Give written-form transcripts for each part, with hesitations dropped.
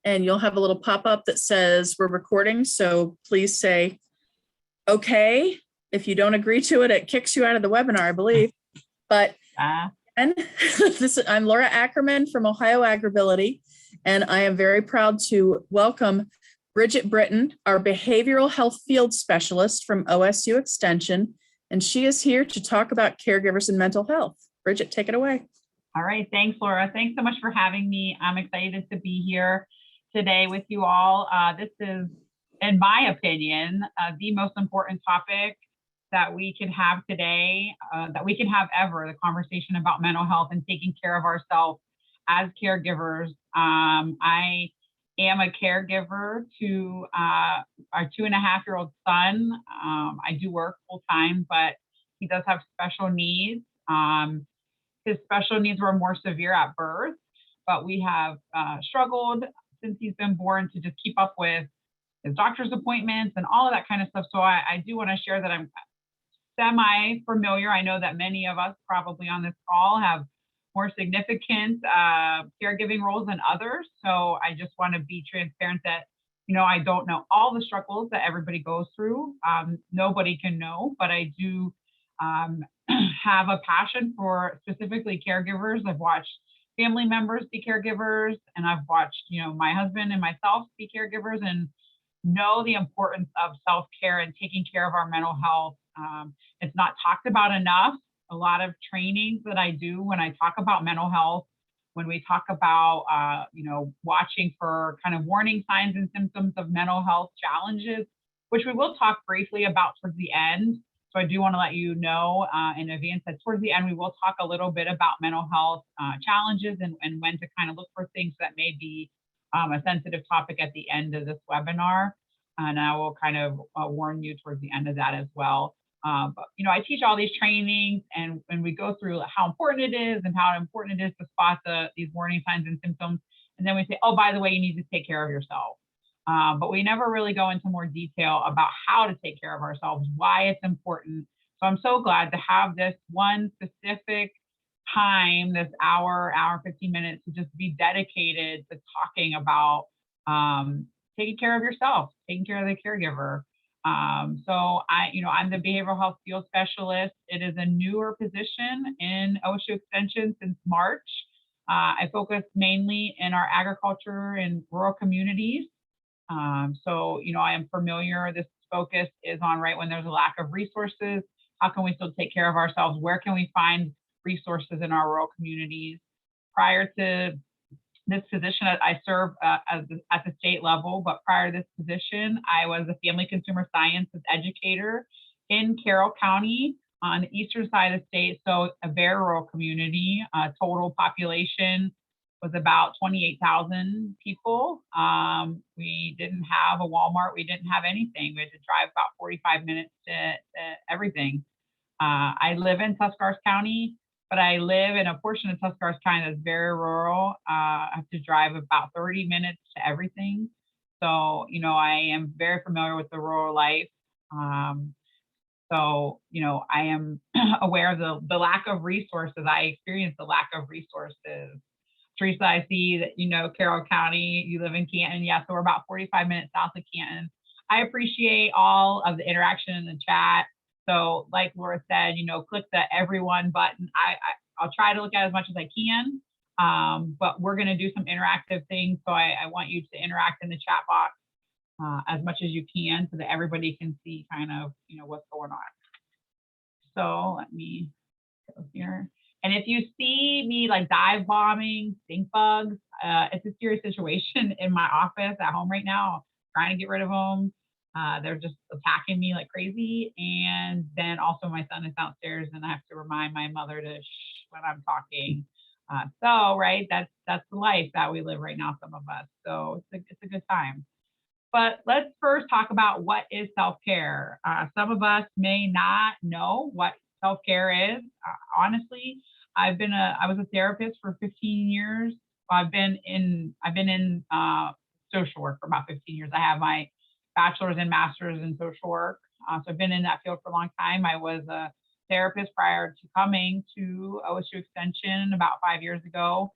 And you'll have a little pop-up that says we're recording. So please say, okay. If you don't agree to it, it kicks you out of the webinar, I believe. But and I'm Laura Ackerman from Ohio Agribility, and I am very proud to welcome Bridget Britton, our behavioral health field specialist from OSU Extension, and she is here to talk about caregivers and mental health. Bridget, take it away. All right, thanks, Laura. Thanks so much for having me. I'm excited to be here today with you all. This is, in my opinion, the most important topic that we can have today, that we can have ever, the conversation about mental health and taking care of ourselves as caregivers. I am a caregiver to our 2.5-year-old son. I do work full time, but he does have special needs. His special needs were more severe at birth, but we have struggled since he's been born to just keep up with his doctor's appointments and all of that kind of stuff. So I do want to share that I'm semi-familiar. I know that many of us probably on this call have more significant caregiving roles than others. So I just want to be transparent that, I don't know all the struggles that everybody goes through. Nobody can know, but I do have a passion for specifically caregivers. I've watched family members be caregivers, and I've watched, my husband and myself be caregivers, and know the importance of self-care and taking care of our mental health. It's not talked about enough. A lot of trainings that I do when I talk about mental health, when we talk about, watching for kind of warning signs and symptoms of mental health challenges, which we will talk briefly about towards the end. So I do want to let you know in advance that towards the end, we will talk a little bit about mental health challenges and when to kind of look for things that may be a sensitive topic at the end of this webinar. And I will kind of warn you towards the end of that as well. But, I teach all these trainings, and we go through how important it is and how important it is to spot these warning signs and symptoms. And then we say, oh, by the way, you need to take care of yourself. But we never really go into more detail about how to take care of ourselves, why it's important. So I'm so glad to have this one specific time, this hour 15 minutes, to just be dedicated to talking about taking care of yourself, taking care of the caregiver. So I'm the behavioral health field specialist. It is a newer position in OSU Extension since March. I focus mainly in our agriculture and rural communities. So I am familiar. This focus is on right when there's a lack of resources. How can we still take care of ourselves? Where can we find resources in our rural communities? Prior to this position, I serve at the state level, but prior to this position, I was a family consumer sciences educator in Carroll County on the eastern side of the state, so a very rural community. Total population was about 28,000 people. We didn't have a Walmart. We didn't have anything. We had to drive about 45 minutes to everything. I live in Tuscarawas County, but I live in a portion of Tuscarawas County that's very rural. I have to drive about 30 minutes to everything. So, I am very familiar with the rural life. So, I am aware of the lack of resources. I experienced the lack of resources. Teresa, I see that, Carroll County, you live in Canton. Yeah, so we're about 45 minutes south of Canton. I appreciate all of the interaction in the chat. So like Laura said, click the everyone button. I'll try to look at as much as I can, but we're going to do some interactive things. So I want you to interact in the chat box as much as you can so that everybody can see kind of, what's going on. So let me go here. And if you see me like dive bombing stink bugs, it's a serious situation in my office at home right now, trying to get rid of them. They're just attacking me like crazy. And then also my son is downstairs and I have to remind my mother to shh when I'm talking. So, right, that's the life that we live right now, some of us. So it's a good time. But let's first talk about what is self-care. Some of us may not know what self-care is. Honestly, I was a therapist for 15 years. I've been in social work for about 15 years. I have my bachelor's and master's in social work. So I've been in that field for a long time. I was a therapist prior to coming to OSU Extension about 5 years ago.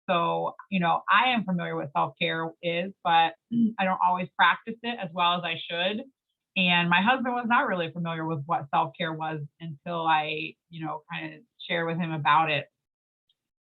So, I am familiar with self-care is, but I don't always practice it as well as I should. And my husband was not really familiar with what self-care was until I, kind of shared with him about it.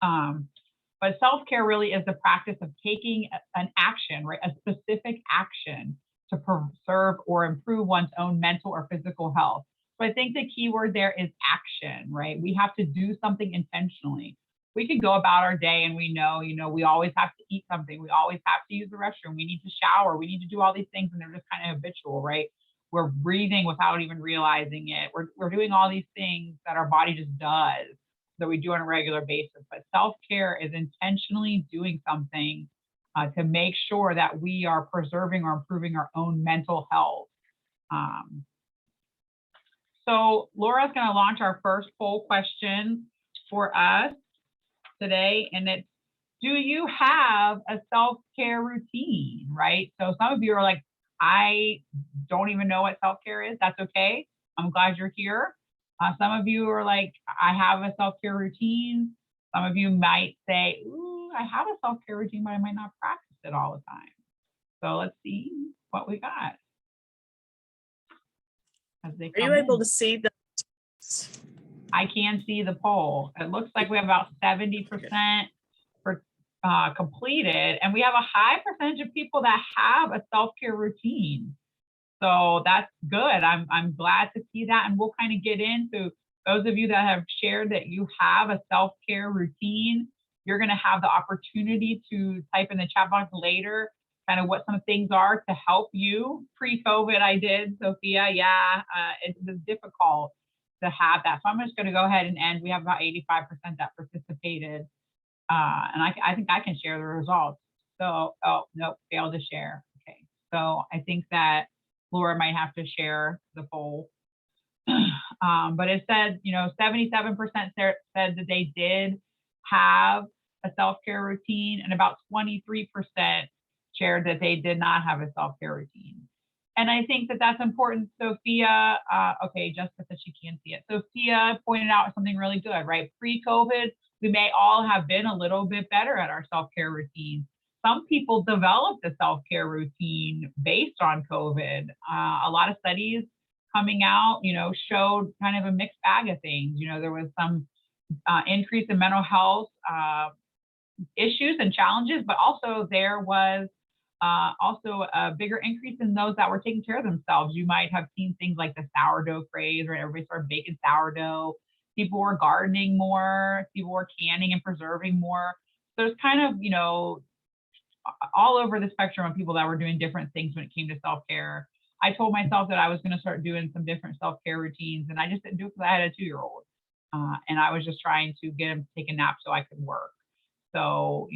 But self-care really is the practice of taking an action, right? A specific action to preserve or improve one's own mental or physical health. So I think the key word there is action, right? We have to do something intentionally. We can go about our day and we know, we always have to eat something. We always have to use the restroom. We need to shower. We need to do all these things, and they're just kind of habitual, right? We're breathing without even realizing it. We're doing all these things that our body just does, that we do on a regular basis. But self-care is intentionally doing something to make sure that we are preserving or improving our own mental health. So Laura's going to launch our first poll question for us today, and it's, do you have a self-care routine, right? So some of you are like, I don't even know what self-care is. That's okay. I'm glad you're here. Some of you are like, I have a self-care routine. Some of you might say, ooh, I have a self-care routine, but I might not practice it all the time. So let's see what we got. As they Are you come able in. to see the? I can see the poll. It looks like we have about 70% for completed, and we have a high percentage of people that have a self-care routine. So that's good. I'm glad to see that. And we'll kind of get into those of you that have shared that you have a self-care routine. You're going to have the opportunity to type in the chat box later kind of what some things are to help you. Pre-COVID, I did, Sophia. Yeah, it was difficult to have that. So I'm just going to go ahead and end. We have about 85% that participated. And I think I can share the results. So, oh, nope, failed to share. Okay. So I think that Laura might have to share the poll. But it said, 77% said that they did have a self-care routine, and about 23% shared that they did not have a self-care routine. And I think that that's important. Sophia, okay, Jessica said she can't see it. Sophia pointed out something really good, right? Pre-COVID, we may all have been a little bit better at our self-care routine. Some people developed a self-care routine based on COVID. A lot of studies coming out, showed kind of a mixed bag of things. There was some increase in mental health issues and challenges, but also there was also a bigger increase in those that were taking care of themselves. You might have seen things like the sourdough craze, right? Everybody started baking sourdough. People were gardening more. People were canning and preserving more. So there's kind of, all over the spectrum of people that were doing different things when it came to self-care. I told myself that I was going to start doing some different self-care routines, and I just didn't do it because I had a 2-year-old. And I was just trying to get him to take a nap so I could work. So,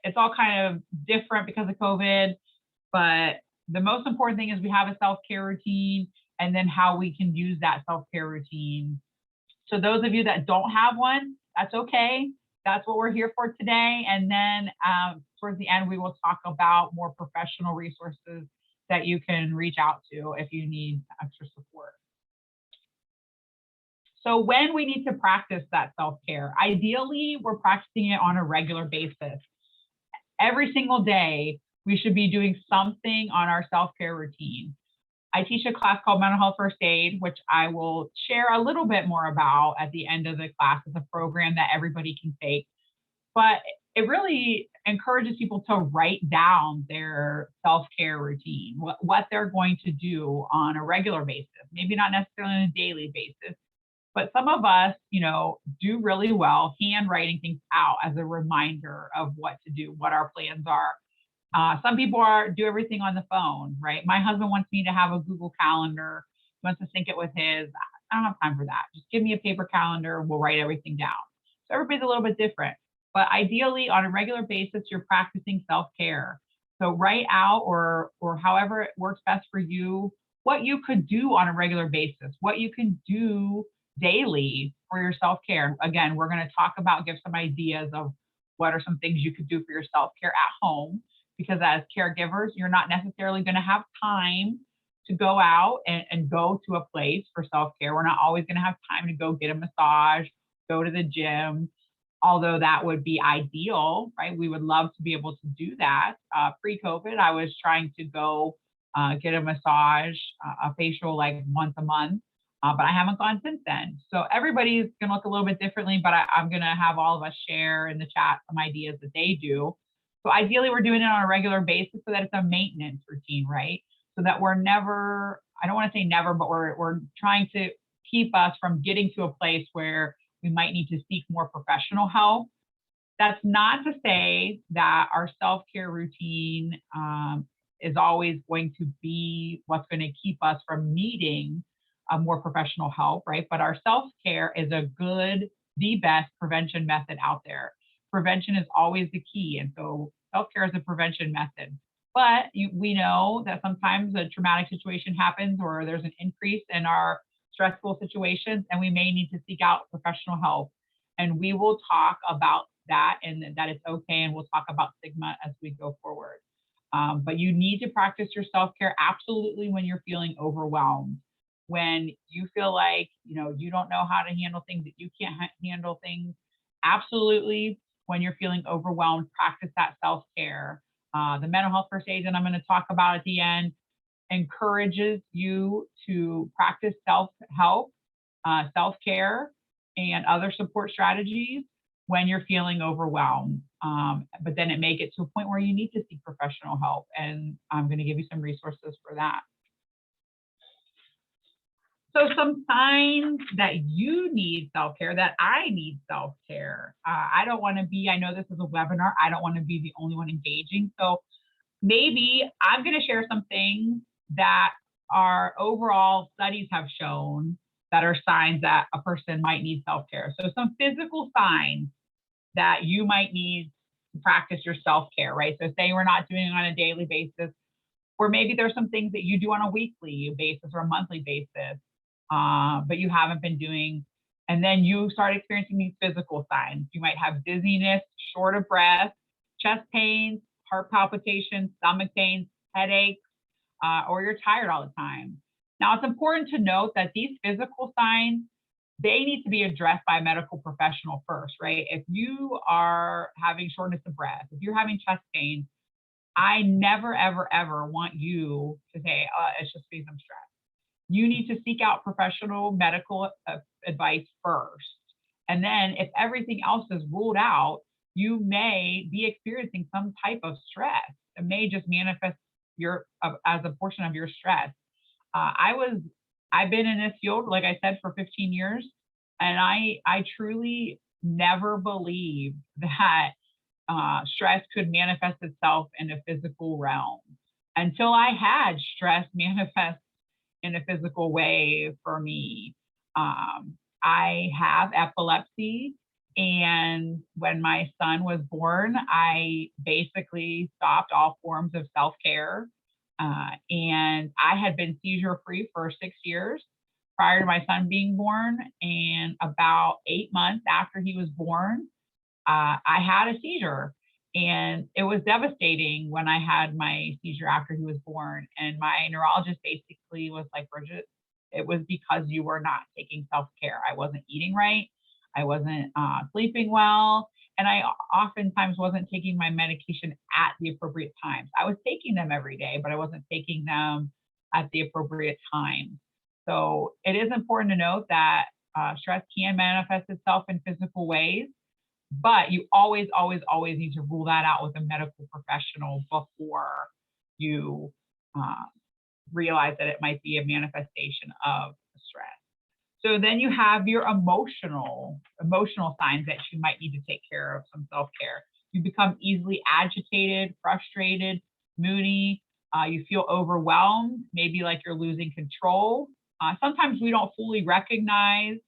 it's all kind of different because of COVID, but the most important thing is we have a self-care routine, and then how we can use that self-care routine. So those of you that don't have one, that's okay. That's what we're here for today. And then towards the end, we will talk about more professional resources that you can reach out to if you need extra support. So when we need to practice that self-care, ideally, we're practicing it on a regular basis. Every single day, we should be doing something on our self-care routine. I teach a class called Mental Health First Aid, which I will share a little bit more about at the end of the class. It's a program that everybody can take. But it really encourages people to write down their self-care routine, what they're going to do on a regular basis, maybe not necessarily on a daily basis. But some of us, do really well handwriting things out as a reminder of what to do, what our plans are. Some people do everything on the phone, right? My husband wants me to have a Google Calendar. He wants to sync it with his. I don't have time for that. Just give me a paper calendar. We'll write everything down. So everybody's a little bit different. But ideally, on a regular basis, you're practicing self-care. So write out or however it works best for you, what you could do on a regular basis, what you can do daily for your self-care. Again, we're going to give some ideas of what are some things you could do for your self-care at home, because as caregivers, you're not necessarily going to have time to go out and go to a place for self-care. We're not always going to have time to go get a massage, go to the gym. although that would be ideal, right? We would love to be able to do that. Pre-COVID, I was trying to go get a massage, a facial like once a month, but I haven't gone since then. So everybody's gonna look a little bit differently, but I'm gonna have all of us share in the chat some ideas that they do. So ideally we're doing it on a regular basis so that it's a maintenance routine, right? So that we're never, I don't wanna say never, but we're trying to keep us from getting to a place where we might need to seek more professional help. That's not to say that our self-care routine is always going to be what's going to keep us from needing more professional help, right? But our self-care is the best prevention method out there. Prevention is always the key. And so self-care is a prevention method. But we know that sometimes a traumatic situation happens or there's an increase in our stressful situations, and we may need to seek out professional help. And we will talk about that and that it's okay. And we'll talk about stigma as we go forward. But you need to practice your self-care absolutely when you're feeling overwhelmed, when you feel like, you don't know how to handle things, that you can't handle things. Absolutely, when you're feeling overwhelmed, practice that self-care. The mental health first aid that I'm going to talk about at the end encourages you to practice self-help, self-care, and other support strategies when you're feeling overwhelmed. But then it may get to a point where you need to seek professional help, and I'm going to give you some resources for that. So some signs that you need self-care, that I need self-care. I don't want to be, I know this is a webinar, I don't want to be the only one engaging. So maybe I'm going to share some things that our overall studies have shown that are signs that a person might need self-care. So some physical signs that you might need to practice your self-care, right? So say we're not doing it on a daily basis, or maybe there's some things that you do on a weekly basis or a monthly basis, but you haven't been doing, and then you start experiencing these physical signs. You might have dizziness, short of breath, chest pains, heart palpitations, stomach pains, headaches, or you're tired all the time. Now, it's important to note that these physical signs, they need to be addressed by a medical professional first, right? If you are having shortness of breath, if you're having chest pain, I never, ever, ever want you to say, it's just because I'm stressed. You need to seek out professional medical advice first. And then if everything else is ruled out, you may be experiencing some type of stress. It may just manifest as a portion of your stress. I've been in this field, like I said, for 15 years, and I truly never believed that stress could manifest itself in a physical realm until I had stress manifest in a physical way for me. I have epilepsy, and when my son was born, I basically stopped all forms of self-care. And I had been seizure-free for 6 years prior to my son being born. And about 8 months after he was born, I had a seizure. And it was devastating when I had my seizure after he was born. And my neurologist basically was like, Bridget, it was because you were not taking self-care. I wasn't eating right. I wasn't sleeping well. And I oftentimes wasn't taking my medication at the appropriate times. I was taking them every day, but I wasn't taking them at the appropriate time. So it is important to note that stress can manifest itself in physical ways, but you always, always, always need to rule that out with a medical professional before you realize that it might be a manifestation of stress. So then you have your emotional signs that you might need to take care of some self-care. You become easily agitated, frustrated, moody. You feel overwhelmed, maybe like you're losing control. Sometimes we don't fully recognize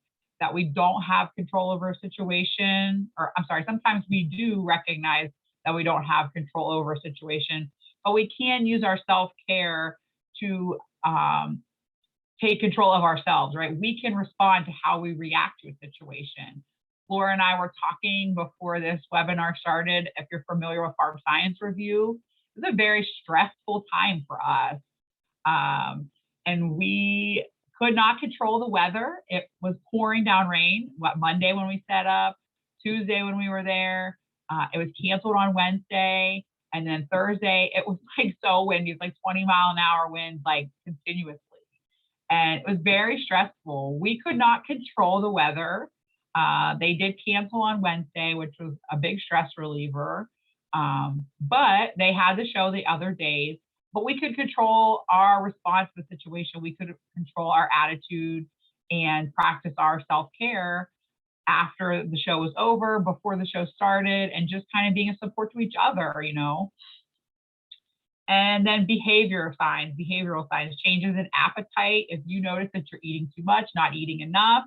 that we don't have control over a situation, or I'm sorry, sometimes we do recognize that we don't have control over a situation, but we can use our self-care to take control of ourselves, right? We can respond to how we react to a situation. Laura and I were talking before this webinar started. If you're familiar with Farm Science Review, it was a very stressful time for us. And we could not control the weather. It was pouring down rain, Monday when we set up, Tuesday when we were there. It was canceled on Wednesday. And then Thursday, it was like so windy. It's like 20-mile-an-hour winds, like continuously. And it was very stressful. We could not control the weather. They did cancel on Wednesday, which was a big stress reliever. But they had the show the other days. But we could control our response to the situation. We could control our attitude and practice our self-care after the show was over, before the show started, and just kind of being a support to each other, you know. And then behavioral signs, changes in appetite. If you notice that you're eating too much, not eating enough,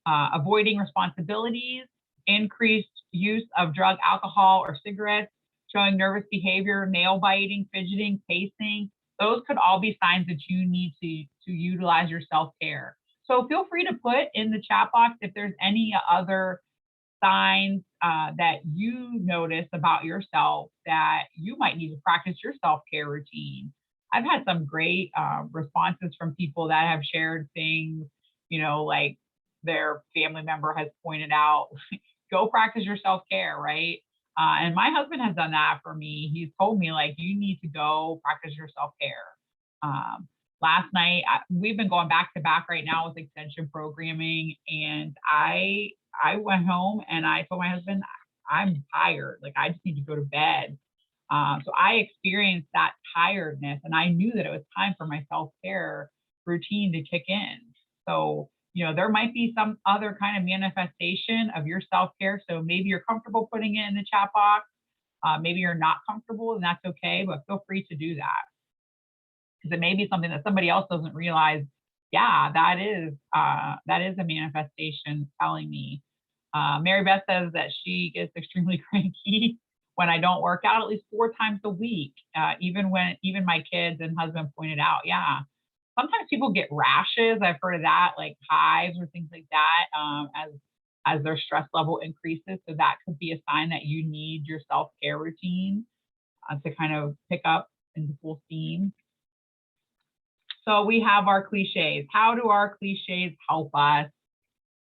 avoiding responsibilities, increased use of drug, alcohol, or cigarettes, showing nervous behavior, nail biting, fidgeting, pacing. Those could all be signs that you need to utilize your self-care. So feel free to put in the chat box if there's any other signs that you notice about yourself that you might need to practice your self-care routine. I've had some great responses from people that have shared things, you know, like their family member has pointed out, go practice your self-care, right? And my husband has done that for me. He's told me, like, you need to go practice your self-care. Last night, we've been going back to back right now with extension programming, and I went home and I told my husband, I'm tired, like I just need to go to bed. So I experienced that tiredness, and I knew that it was time for my self-care routine to kick in. So, you know, there might be some other kind of manifestation of your self-care. So maybe you're comfortable putting it in the chat box. Maybe you're not comfortable, and that's okay, but feel free to do that. Because it may be something that somebody else doesn't realize. Yeah, that is a manifestation telling me. Mary Beth says that she gets extremely cranky when I don't work out at least 4 times a week. Even my kids and husband pointed out, yeah, sometimes people get rashes. I've heard of that, like hives or things like that, as their stress level increases. So that could be a sign that you need your self-care routine to kind of pick up into full steam. So we have our cliches. How do our cliches help us?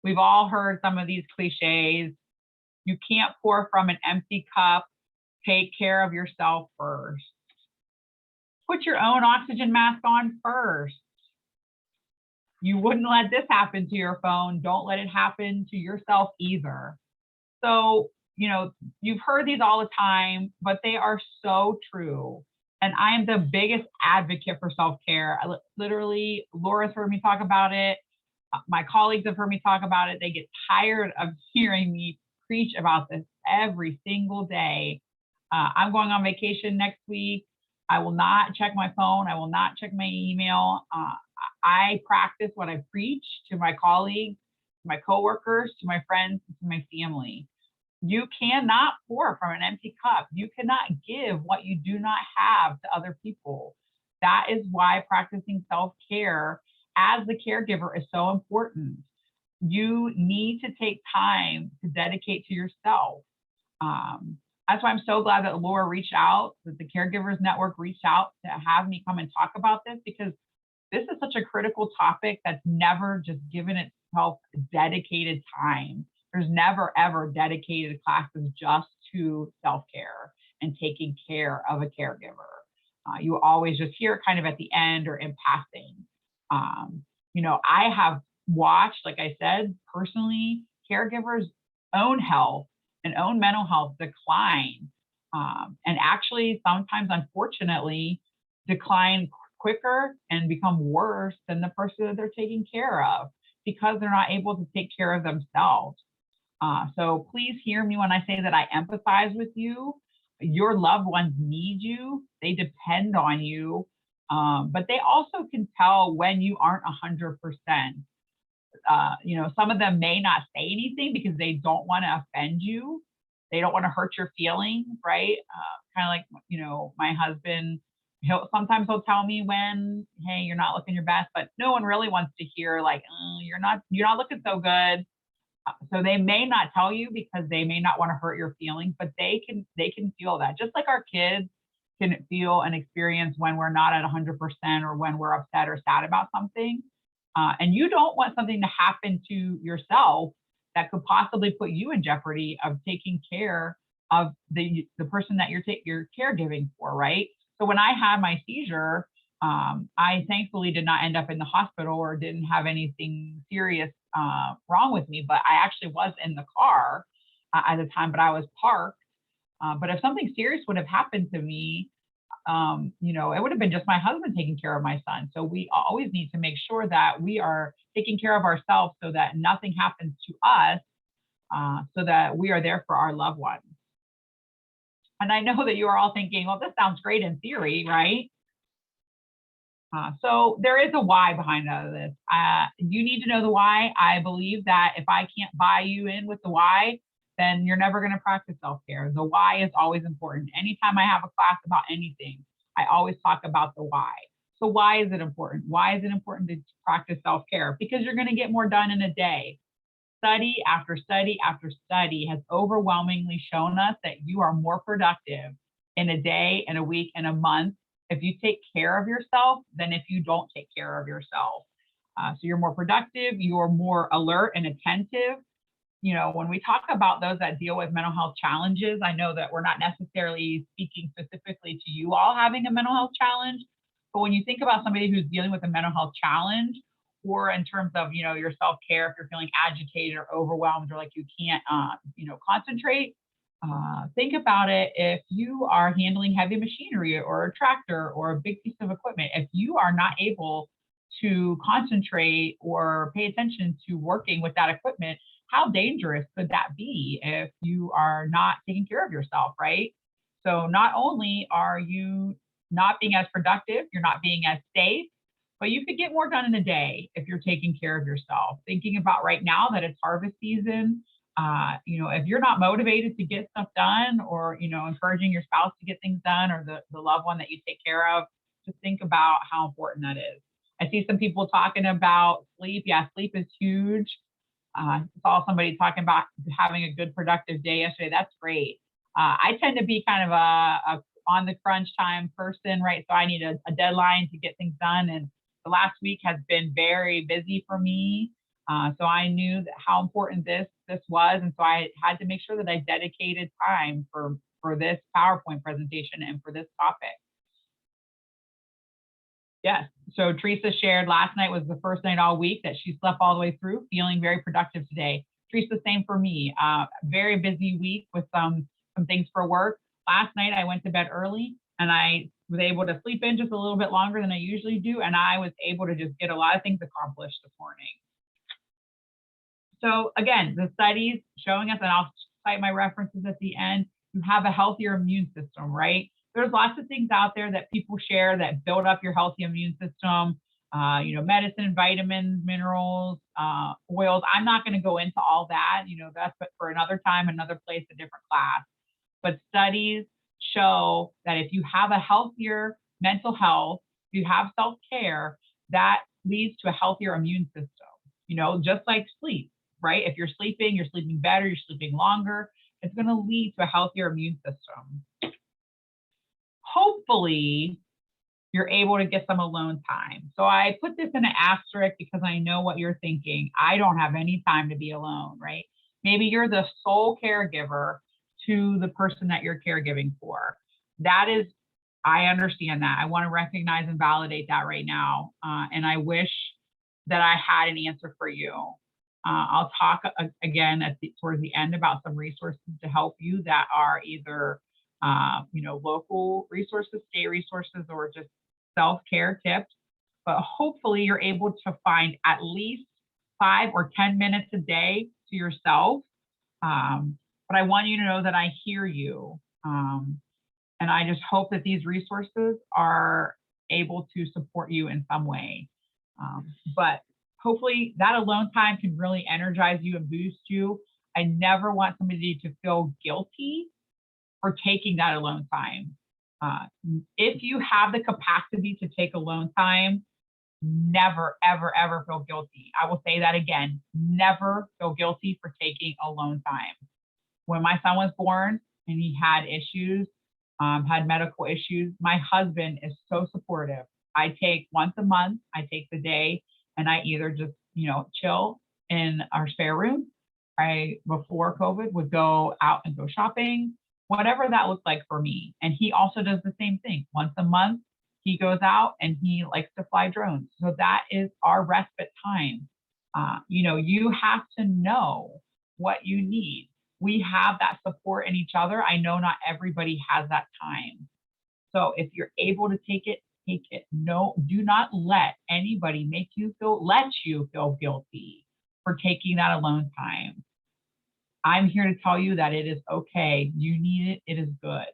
We've all heard some of these cliches. You can't pour from an empty cup. Take care of yourself first. Put your own oxygen mask on first. You wouldn't let this happen to your phone. Don't let it happen to yourself either. So, you know, you've heard these all the time, but they are so true. And I am the biggest advocate for self-care. Literally, Laura's heard me talk about it. My colleagues have heard me talk about it. They get tired of hearing me preach about this every single day. I'm going on vacation next week. I will not check my phone. I will not check my email. I practice what I preach to my colleagues, to my coworkers, to my friends, to my family. You cannot pour from an empty cup. You cannot give what you do not have to other people. That is why practicing self-care as the caregiver is so important. You need to take time to dedicate to yourself. That's why I'm so glad that Laura reached out, that the Caregivers Network reached out to have me come and talk about this, because this is such a critical topic that's never just given itself dedicated time. There's never, ever dedicated classes just to self-care and taking care of a caregiver. You always just hear it kind of at the end or in passing. You know, I have watched, like I said, personally, caregivers' own health and own mental health decline. And actually, sometimes, unfortunately, decline quicker and become worse than the person that they're taking care of, because they're not able to take care of themselves. So please hear me when I say that I empathize with you. Your loved ones need you. They depend on you. But they also can tell when you aren't 100%. You know, some of them may not say anything because they don't want to offend you. They don't want to hurt your feelings, right? Kind of like, you know, my husband, sometimes he'll tell me when, hey, you're not looking your best, but no one really wants to hear like, you're not looking so good. So they may not tell you because they may not want to hurt your feelings, but they can feel that. Just like our kids can feel and experience when we're not at 100% or when we're upset or sad about something. And you don't want something to happen to yourself that could possibly put you in jeopardy of taking care of the person that you're caregiving for, right? So when I had my seizure, I thankfully did not end up in the hospital or didn't have anything serious wrong with me, but I actually was in the car at the time, but I was parked. But if something serious would have happened to me, it would have been just my husband taking care of my son. So we always need to make sure that we are taking care of ourselves so that nothing happens to us, so that we are there for our loved ones. And I know that you are all thinking, well, this sounds great in theory, right? So there is a why behind all of this. You need to know the why. I believe that if I can't buy you in with the why, then you're never going to practice self-care. The why is always important. Anytime I have a class about anything, I always talk about the why. So why is it important? Why is it important to practice self-care? Because you're going to get more done in a day. Study after study after study has overwhelmingly shown us that you are more productive in a day, in a week, in a month if you take care of yourself than if you don't take care of yourself. So you're more productive, you're more alert and attentive. When we talk about those that deal with mental health challenges, I know that we're not necessarily speaking specifically to you all having a mental health challenge, but when you think about somebody who's dealing with a mental health challenge, or in terms of, your self-care, if you're feeling agitated or overwhelmed or like you can't, concentrate, think about it. If you are handling heavy machinery or a tractor or a big piece of equipment, if you are not able to concentrate or pay attention to working with that equipment, how dangerous could that be if you are not taking care of yourself, right? So not only are you not being as productive, you're not being as safe, but you could get more done in a day if you're taking care of yourself. Thinking about right now that it's harvest season, if you're not motivated to get stuff done or, encouraging your spouse to get things done or the loved one that you take care of, just think about how important that is. I see some people talking about sleep. Yeah, sleep is huge. I saw somebody talking about having a good productive day yesterday. That's great. I tend to be kind of a on the crunch time person, right? So I need a deadline to get things done. And the last week has been very busy for me. So I knew that how important this was. And so I had to make sure that I dedicated time for this PowerPoint presentation and for this topic. Yes. So Teresa shared last night was the first night all week that she slept all the way through, feeling very productive today. Teresa, same for me. Very busy week with some things for work. Last night I went to bed early and I was able to sleep in just a little bit longer than I usually do. And I was able to just get a lot of things accomplished this morning. So again, the studies showing us, and I'll cite my references at the end, you have a healthier immune system, right? There's lots of things out there that people share that build up your healthy immune system, medicine, vitamins, minerals, oils. I'm not going to go into all that, that's for another time, another place, a different class. But studies show that if you have a healthier mental health, if you have self-care, that leads to a healthier immune system, just like sleep, right? If you're sleeping better, you're sleeping longer, it's going to lead to a healthier immune system. Hopefully, you're able to get some alone time. So I put this in an asterisk because I know what you're thinking. I don't have any time to be alone, right? Maybe you're the sole caregiver to the person that you're caregiving for. I understand that. I want to recognize and validate that right now. And I wish that I had an answer for you. I'll talk again towards the end about some resources to help you that are either local resources, state resources, or just self-care tips. But hopefully you're able to find at least 5 or 10 minutes a day to yourself. But I want you to know that I hear you. And I just hope that these resources are able to support you in some way. But hopefully that alone time can really energize you and boost you. I never want somebody to feel guilty for taking that alone time. If you have the capacity to take alone time, never, ever, ever feel guilty. I will say that again, never feel guilty for taking alone time. When my son was born and he had issues, had medical issues, my husband is so supportive. I take once a month, I take the day and I either just, chill in our spare room I, before COVID, would go out and go shopping, whatever that looked like for me. And he also does the same thing. Once a month, he goes out and he likes to fly drones. So that is our respite time. You have to know what you need. We have that support in each other. I know not everybody has that time. So if you're able to take it, take it. No, do not let anybody let you feel guilty for taking that alone time. I'm here to tell you that it is okay. You need it. It is good.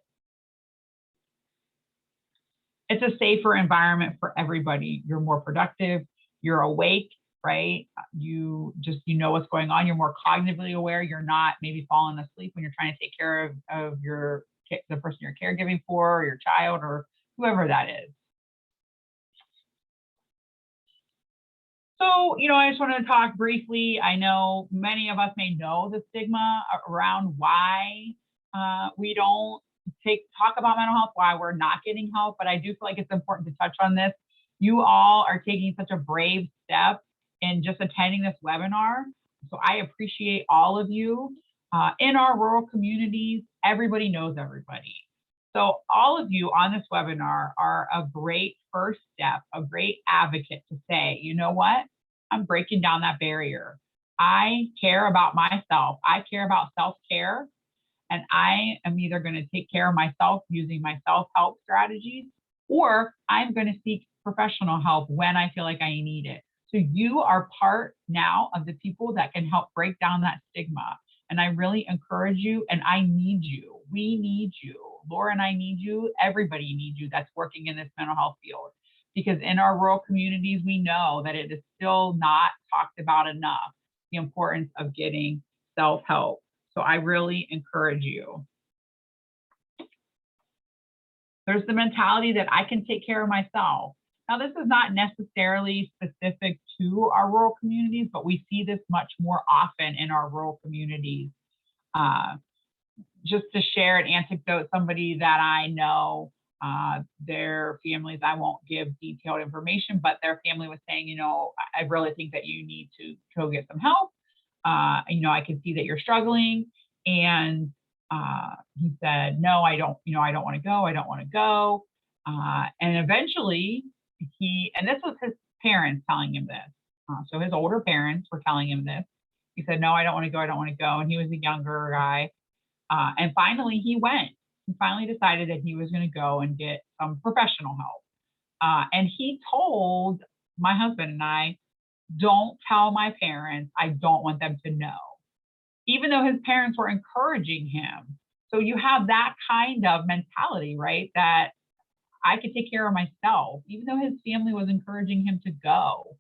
It's a safer environment for everybody. You're more productive. You're awake, right? You know what's going on. You're more cognitively aware. You're not maybe falling asleep when you're trying to take care of the person you're caregiving for, or your child, or whoever that is. So, I just want to talk briefly. I know many of us may know the stigma around why we don't talk about mental health, why we're not getting help, but I do feel like it's important to touch on this. You all are taking such a brave step in just attending this webinar. So I appreciate all of you. In our rural communities, everybody knows everybody. So all of you on this webinar are a great first step, a great advocate to say, you know what? I'm breaking down that barrier. I care about myself. I care about self-care. And I am either going to take care of myself using my self-help strategies, or I'm going to seek professional help when I feel like I need it. So you are part now of the people that can help break down that stigma. And I really encourage you, and I need you. We need you. Laura and I need you. Everybody needs you that's working in this mental health field. Because in our rural communities, we know that it is still not talked about enough, the importance of getting self-help. So I really encourage you. There's the mentality that I can take care of myself. Now, this is not necessarily specific to our rural communities, but we see this much more often in our rural communities. Just to share an anecdote, somebody that I know, their families, I won't give detailed information, but their family was saying, I really think that you need to go get some help. I can see that you're struggling. And he said, no, I don't want to go. I don't want to go. And eventually and this was his parents telling him this. So his older parents were telling him this. He said, no, I don't want to go. I don't want to go. And he was a younger guy. And finally he went. He finally decided that he was going to go and get some professional help. And he told my husband and I, don't tell my parents. I don't want them to know. Even though his parents were encouraging him. So you have that kind of mentality, right? That I could take care of myself, even though his family was encouraging him to go.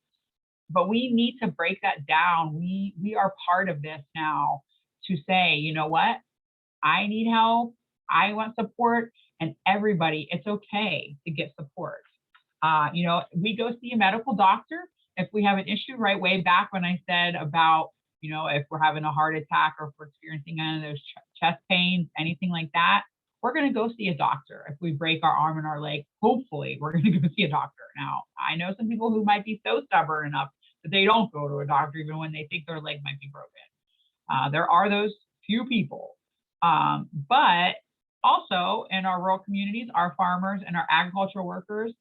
But we need to break that down. We are part of this now to say, you know what? I need help. I want support. And everybody, it's okay to get support. We go see a medical doctor if we have an issue, right? Way back when I said about, if we're having a heart attack or if we're experiencing any of those chest pains, anything like that, we're going to go see a doctor. If we break our arm and our leg, hopefully we're going to go see a doctor. Now, I know some people who might be so stubborn enough that they don't go to a doctor even when they think their leg might be broken. There are those few people. But also in our rural communities, our farmers and our agricultural workers,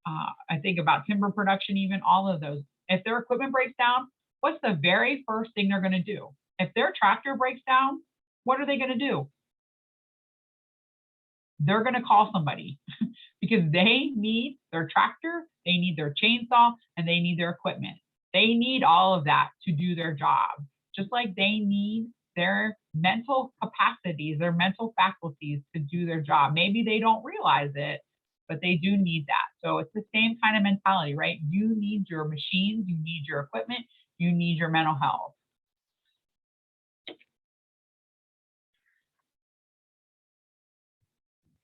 I think about timber production, even all of those. If their equipment breaks down, what's the very first thing they're going to do? If their tractor breaks down, what are they going to do? They're going to call somebody because they need their tractor, they need their chainsaw, and they need their equipment. They need all of that to do their job, just like they need their mental capacities, their mental faculties to do their job. Maybe they don't realize it, but they do need that. So it's the same kind of mentality, right? You need your machines, you need your equipment, you need your mental health.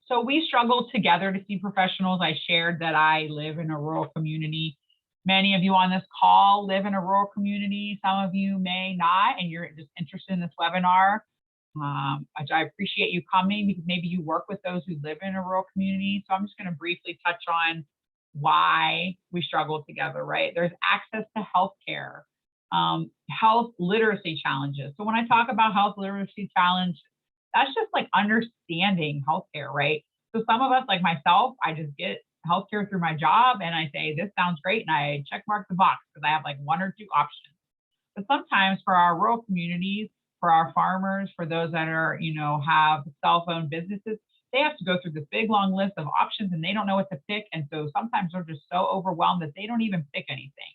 So we struggle together to see professionals. I shared that I live in a rural community. Many of you on this call live in a rural community. Some of you may not, and you're just interested in this webinar. I appreciate you coming because maybe you work with those who live in a rural community. So I'm just going to briefly touch on why we struggle together, right? There's access to healthcare. health literacy challenges. So when I talk about health literacy challenge, that's just like understanding healthcare, right? So some of us, like myself, I just get healthcare through my job and I say, this sounds great. And I check mark the box because I have like one or two options. But sometimes for our rural communities, for our farmers, for those that are, have cell phone businesses, they have to go through this big long list of options and they don't know what to pick. And so sometimes they're just so overwhelmed that they don't even pick anything.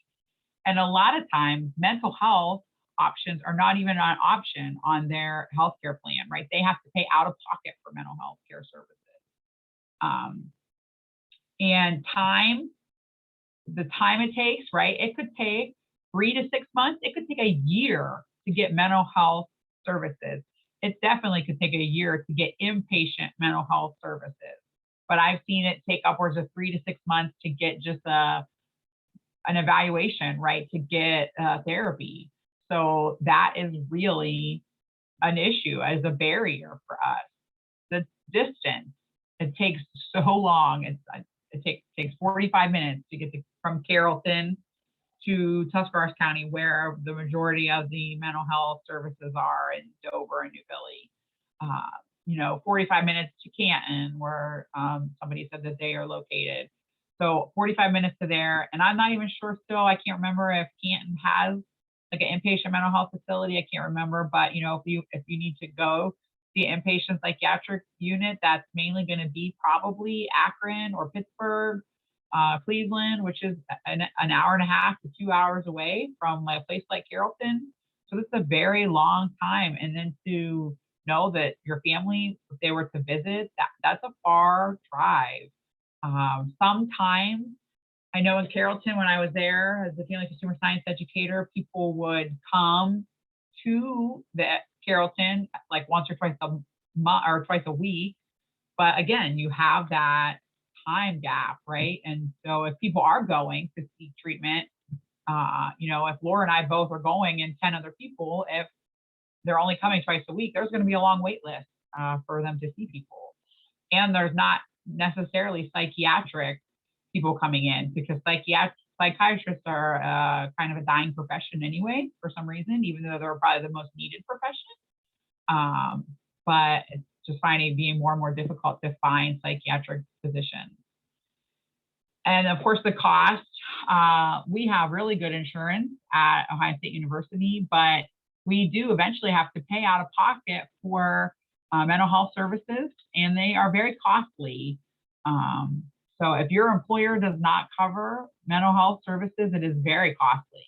And a lot of times mental health options are not even an option on their healthcare plan, right? They have to pay out of pocket for mental health care services. And the time it takes, right? It could take 3 to 6 months. It could take a year to get mental health services. It definitely could take a year to get inpatient mental health services. But I've seen it take upwards of 3 to 6 months to get just an evaluation, right? To get therapy. So that is really an issue as a barrier for us. The distance, it takes so long. It takes 45 minutes to get from Carrollton to Tuscarawas County, where the majority of the mental health services are in Dover and New Philly. 45 minutes to Canton, where somebody said that they are located. So 45 minutes to there. And I'm not even sure still, I can't remember if Canton has like an inpatient mental health facility. I can't remember, but if you need to go the inpatient psychiatric unit, that's mainly going to be probably Akron or Pittsburgh, Cleveland, which is an hour and a half to 2 hours away from a place like Carrollton. So this is a very long time. And then to know that your family, if they were to visit, that's a far drive. Sometimes, I know in Carrollton, when I was there as a family consumer science educator, people would come to the Carrollton like once or twice a month or twice a week. But again, you have that time gap, right? And so if people are going to seek treatment, if Laura and I both are going and 10 other people, if they're only coming twice a week, there's going to be a long wait list for them to see people. And there's not necessarily psychiatric people coming in because psychiatrists are kind of a dying profession anyway, for some reason, even though they're probably the most needed profession. But it's just being more and more difficult to find psychiatric physicians. And of course, the cost, we have really good insurance at Ohio State University, but we do eventually have to pay out of pocket for mental health services, and they are very costly. So if your employer does not cover mental health services, it is very costly.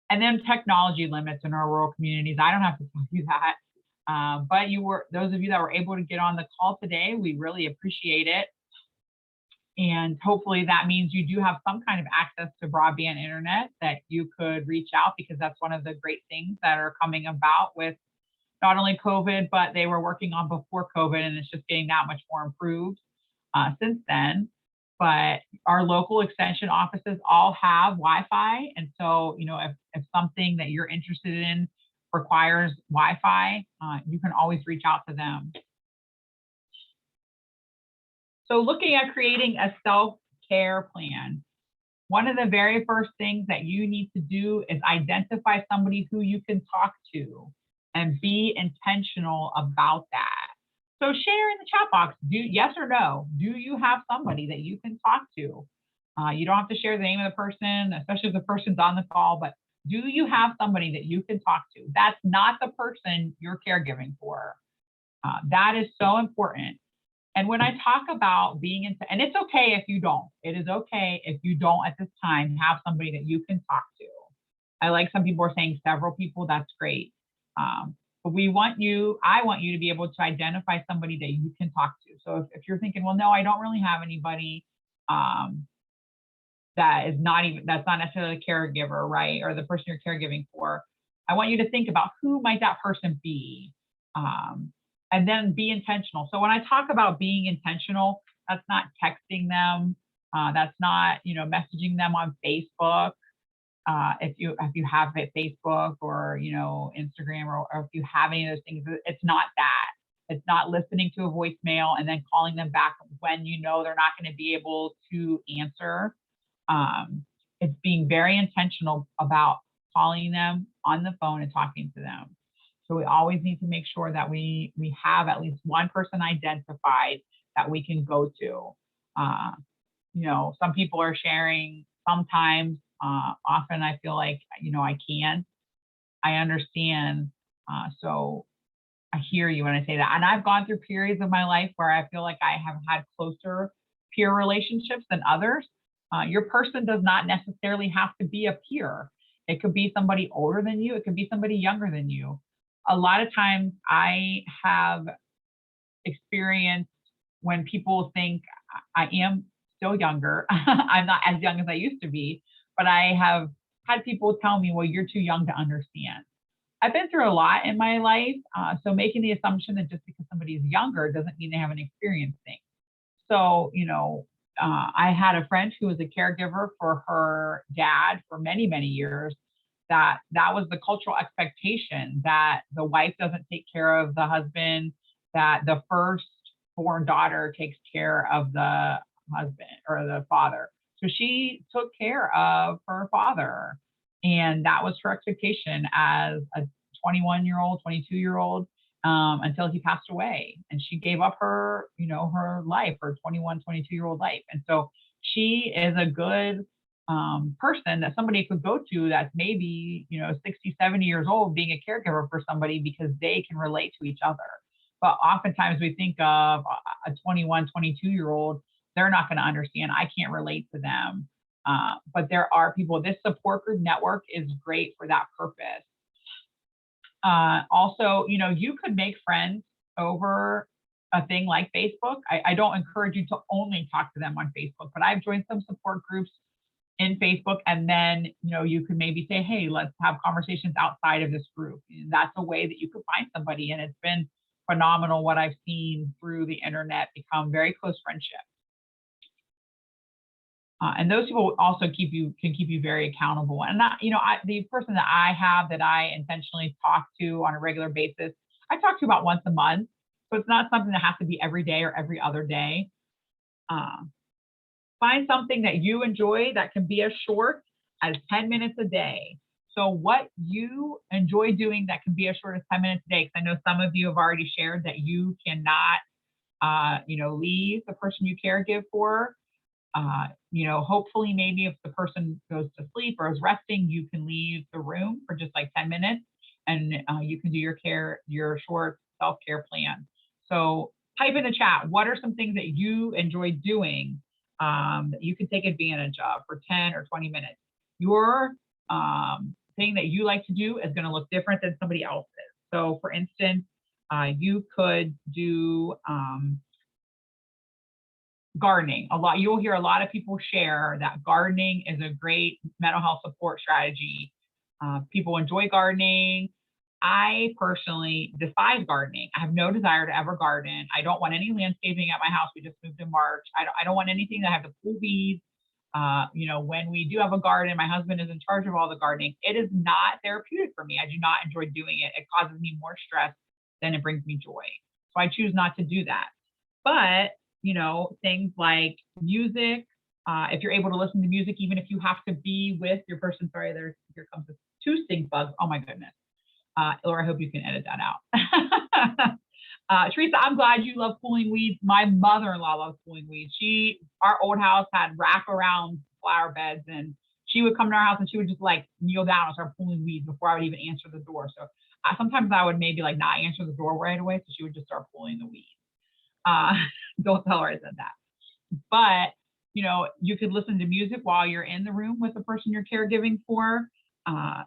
And then technology limits in our rural communities. I don't have to tell you that. But those of you that were able to get on the call today, we really appreciate it. And hopefully that means you do have some kind of access to broadband internet that you could reach out, because that's one of the great things that are coming about with not only COVID, but they were working on before COVID, and it's just getting that much more improved since then. But our local extension offices all have Wi-Fi. And so, if something that you're interested in requires Wi-Fi, you can always reach out to them. So looking at creating a self-care plan, one of the very first things that you need to do is identify somebody who you can talk to and be intentional about that. So share in the chat box, yes or no, do you have somebody that you can talk to? You don't have to share the name of the person, especially if the person's on the call, but do you have somebody that you can talk to? That's not the person you're caregiving for. That is so important. And when I talk about being and it's okay if you don't. It is okay if you don't at this time have somebody that you can talk to. I like some people are saying several people, that's great. But I want you to be able to identify somebody that you can talk to. So if you're thinking, well, no, I don't really have anybody that's not necessarily a caregiver, right? Or the person you're caregiving for, I want you to think about who might that person be, and then be intentional. So when I talk about being intentional, that's not texting them, that's not messaging them on Facebook. If you have a Facebook or Instagram or if you have any of those things, it's not that. It's not listening to a voicemail and then calling them back when they're not going to be able to answer. It's being very intentional about calling them on the phone and talking to them. So we always need to make sure that we have at least one person identified that we can go to. You know, some people are sharing sometimes, often I feel like, you know, I can. I understand. So I hear you when I say that. And I've gone through periods of my life where I feel like I have had closer peer relationships than others. Your person does not necessarily have to be a peer. It could be somebody older than you. It could be somebody younger than you. A lot of times I have experienced when people think I am still younger. I'm not as young as I used to be, but I have had people tell me, well, you're too young to understand. I've been through a lot in my life. So making the assumption that just because somebody is younger doesn't mean they haven't experienced things. So, you know, I had a friend who was a caregiver for her dad for many, many years. That was the cultural expectation, that the wife doesn't take care of the husband, that the firstborn daughter takes care of the husband or the father. So she took care of her father. And that was her expectation as a 21-year-old, 22-year-old, until he passed away. And she gave up her, you know, her life, her 21, 22-year-old life. And so she is a good person that somebody could go to that's maybe, you know, 60, 70 years old, being a caregiver for somebody because they can relate to each other. But oftentimes we think of a 21, 22-year-old, they're not going to understand. I can't relate to them. But there are people, this support group network is great for that purpose. Also, you know, you could make friends over a thing like Facebook. I don't encourage you to only talk to them on Facebook, but I've joined some support groups in Facebook, and then, you know, you could maybe say, hey, let's have conversations outside of this group. And that's a way that you could find somebody. And it's been phenomenal what I've seen through the internet become very close friendships. And those people also can keep you very accountable. And not, you know, the person that I have that I intentionally talk to on a regular basis, I talk to about once a month. So it's not something that has to be every day or every other day. Find something that you enjoy that can be as short as 10 minutes a day. So what you enjoy doing that can be as short as 10 minutes a day, because I know some of you have already shared that you cannot, you know, leave the person you caregive for. You know, hopefully maybe if the person goes to sleep or is resting, you can leave the room for just like 10 minutes and you can do your short self-care plan. So type in the chat, what are some things that you enjoy doing that you can take advantage of for 10 or 20 minutes? Your thing that you like to do is going to look different than somebody else's. So for instance, you could do gardening. You'll hear a lot of people share that gardening is a great mental health support strategy. People enjoy gardening. I personally despise gardening. I have no desire to ever garden. I don't want any landscaping at my house. We just moved in March. I don't want anything that have to pull weeds. You know, when we do have a garden, my husband is in charge of all the gardening. It is not therapeutic for me. I do not enjoy doing it. It causes me more stress than it brings me joy. So I choose not to do that. But, you know, things like music, if you're able to listen to music, even if you have to be with your person, sorry, here comes the 2 stink bugs. Oh my goodness. Laura, I hope you can edit that out. Teresa, I'm glad you love pulling weeds. My mother-in-law loves pulling weeds. Our old house had wraparound flower beds, and she would come to our house and she would just like kneel down and start pulling weeds before I would even answer the door. So sometimes I would maybe like not answer the door right away, so she would just start pulling the weeds. Don't tell her I said that. But, you know, you could listen to music while you're in the room with the person you're caregiving for.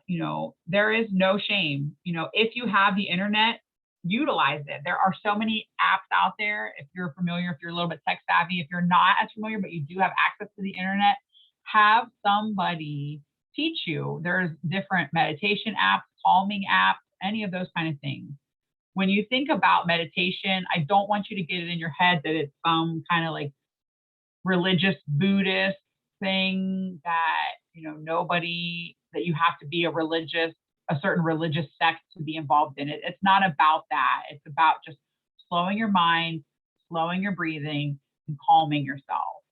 You know, there is no shame. You know, if you have the internet, utilize it. There are so many apps out there. If you're familiar, if you're a little bit tech savvy, if you're not as familiar, but you do have access to the internet, have somebody teach you. There's different meditation apps, calming apps, any of those kind of things. When you think about meditation, I don't want you to get it in your head that it's some kind of like religious Buddhist thing that, you know, that you have to be a certain religious sect to be involved in it. It's not about that. It's about just slowing your mind, slowing your breathing, and calming yourself.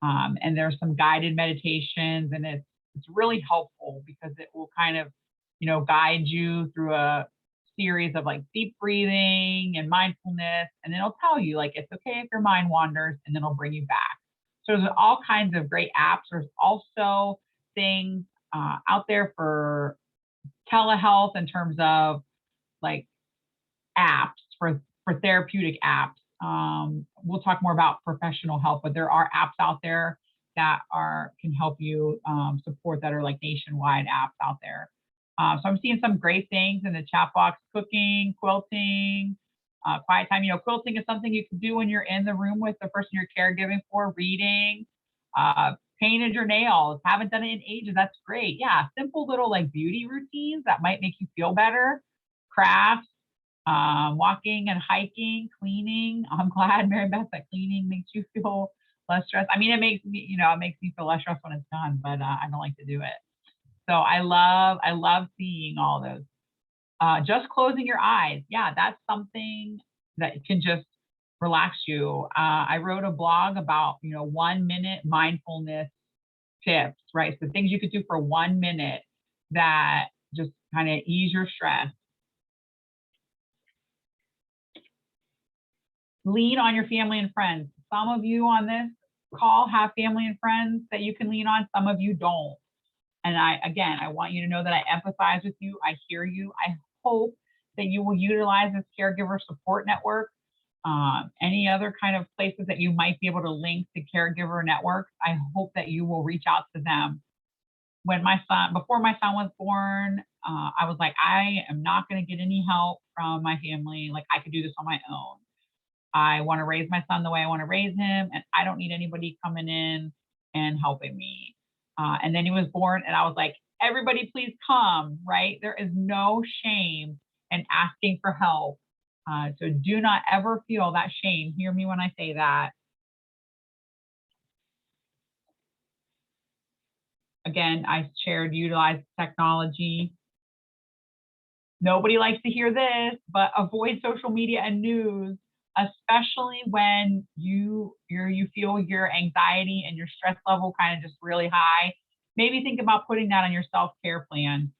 And there's some guided meditations, and it's really helpful because it will kind of, you know, guide you through a series of like deep breathing and mindfulness. And then it'll tell you like, it's okay if your mind wanders, and then it'll bring you back. So there's all kinds of great apps. There's also things out there for telehealth in terms of like apps for therapeutic apps. We'll talk more about professional help, but there are apps out there that can help you support, that are like nationwide apps out there. So I'm seeing some great things in the chat box: cooking, quilting, quiet time. You know, quilting is something you can do when you're in the room with the person you're caregiving for. Reading, painted your nails, haven't done it in ages. That's great. Yeah, simple little like beauty routines that might make you feel better. Crafts, walking and hiking, cleaning. I'm glad, Mary Beth, that cleaning makes you feel less stressed. I mean, it makes me, you know, it makes me feel less stressed when it's done, but I don't like to do it. So I love seeing all those. Just closing your eyes. Yeah, that's something that can just relax you. I wrote a blog about, you know, 1 minute mindfulness tips, right? So things you could do for 1 minute that just kind of ease your stress. Lean on your family and friends. Some of you on this call have family and friends that you can lean on. Some of you don't. And I want you to know that I empathize with you. I hear you. I hope that you will utilize this caregiver support network. Any other kind of places that you might be able to link to caregiver networks, I hope that you will reach out to them. Before my son was born, I was like, I am not going to get any help from my family. Like, I could do this on my own. I want to raise my son the way I want to raise him, and I don't need anybody coming in and helping me. And then he was born, and I was like, everybody please come, right? There is no shame in asking for help. So do not ever feel that shame. Hear me when I say that. Again, I shared utilize technology. Nobody likes to hear this, but avoid social media and news, especially when you feel your anxiety and your stress level kind of just really high. Maybe think about putting that on your self-care plan.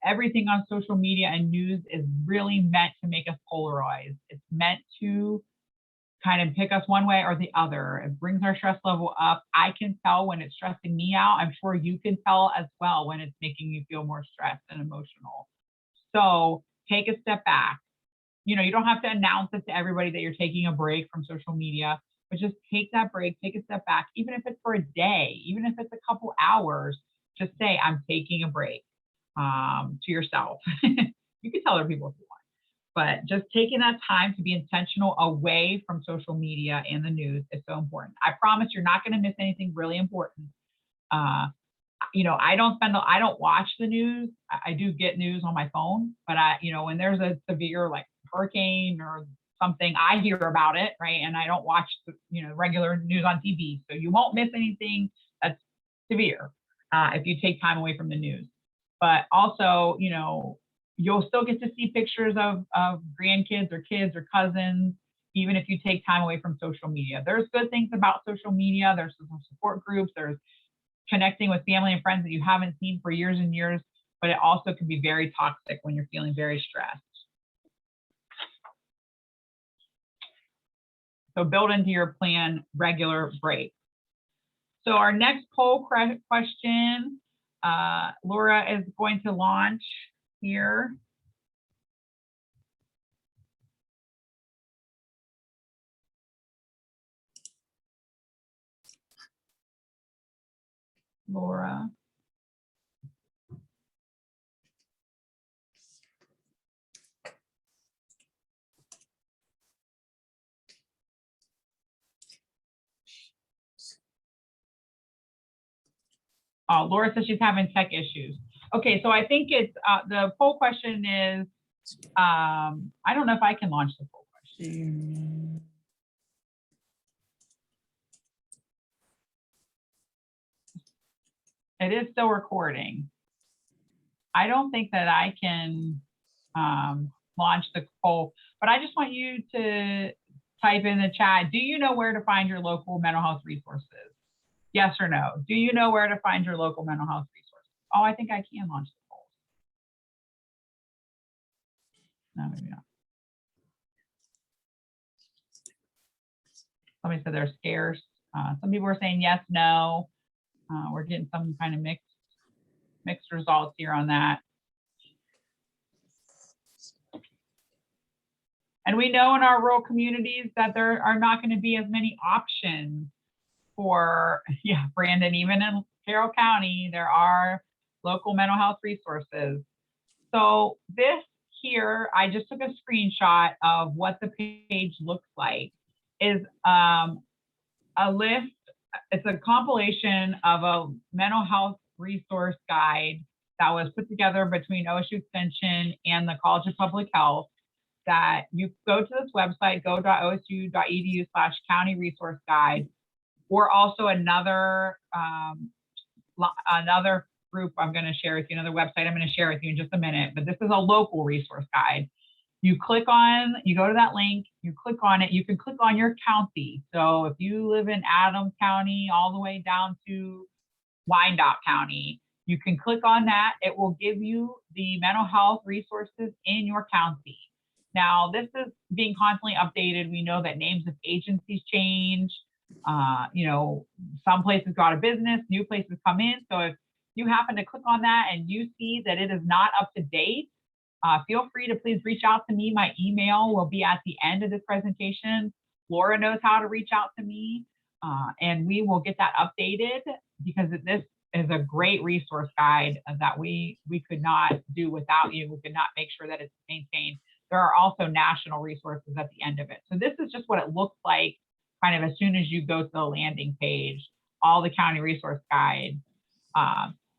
Everything on social media and news is really meant to make us polarized. It's meant to kind of pick us one way or the other. It brings our stress level up. I can tell when it's stressing me out. I'm sure you can tell as well when it's making you feel more stressed and emotional. So take a step back. You know, you don't have to announce it to everybody that you're taking a break from social media, but just take that break, take a step back, even if it's for a day, even if it's a couple hours, just say, I'm taking a break to yourself. You can tell other people if you want, but just taking that time to be intentional away from social media and the news is so important. I promise you're not going to miss anything really important. You know, I don't watch the news. I do get news on my phone, but you know, when there's a severe like hurricane or something, I hear about it, right? And I don't watch the, you know, regular news on TV. So you won't miss anything that's severe if you take time away from the news. But also, you know, you'll still get to see pictures of grandkids or kids or cousins, even if you take time away from social media. There's good things about social media. There's some support groups. There's connecting with family and friends that you haven't seen for years and years, but it also can be very toxic when you're feeling very stressed. So build into your plan regular breaks. So our next poll question, Laura is going to launch here. Laura. Laura says she's having tech issues. Okay, so I think it's the poll question is, I don't know if I can launch the poll question. It is still recording. I don't think that I can launch the poll, but I just want you to type in the chat, do you know where to find your local mental health resources? Yes or no? Do you know where to find your local mental health resources? Oh, I think I can launch the poll. No, maybe not. Somebody said they're scarce. Some people are saying yes, no. We're getting some kind of mixed results here on that. And we know in our rural communities that there are not going to be as many options for, yeah, Brandon, even in Carroll County, there are local mental health resources. So this here, I just took a screenshot of what the page looks like, is a list. It's a compilation of a mental health resource guide that was put together between OSU Extension and the College of Public Health, that you go to this website, go.osu.edu/county resource guide, or also another group I'm going to share with you, another website I'm going to share with you in just a minute, but this is a local resource guide. You go to that link, you click on it, you can click on your county. So if you live in Adams County all the way down to Wyandotte County, you can click on that. It will give you the mental health resources in your county. Now, this is being constantly updated. We know that names of agencies change. Some places go out of business, new places come in. So if you happen to click on that and you see that it is not up to date, feel free to please reach out to me. My email will be at the end of this presentation. Laura knows how to reach out to me, and we will get that updated, because this is a great resource guide that we could not do without you. We could not make sure that it's maintained. There are also national resources at the end of it. So this is just what it looks like kind of as soon as you go to the landing page, all the county resource guides.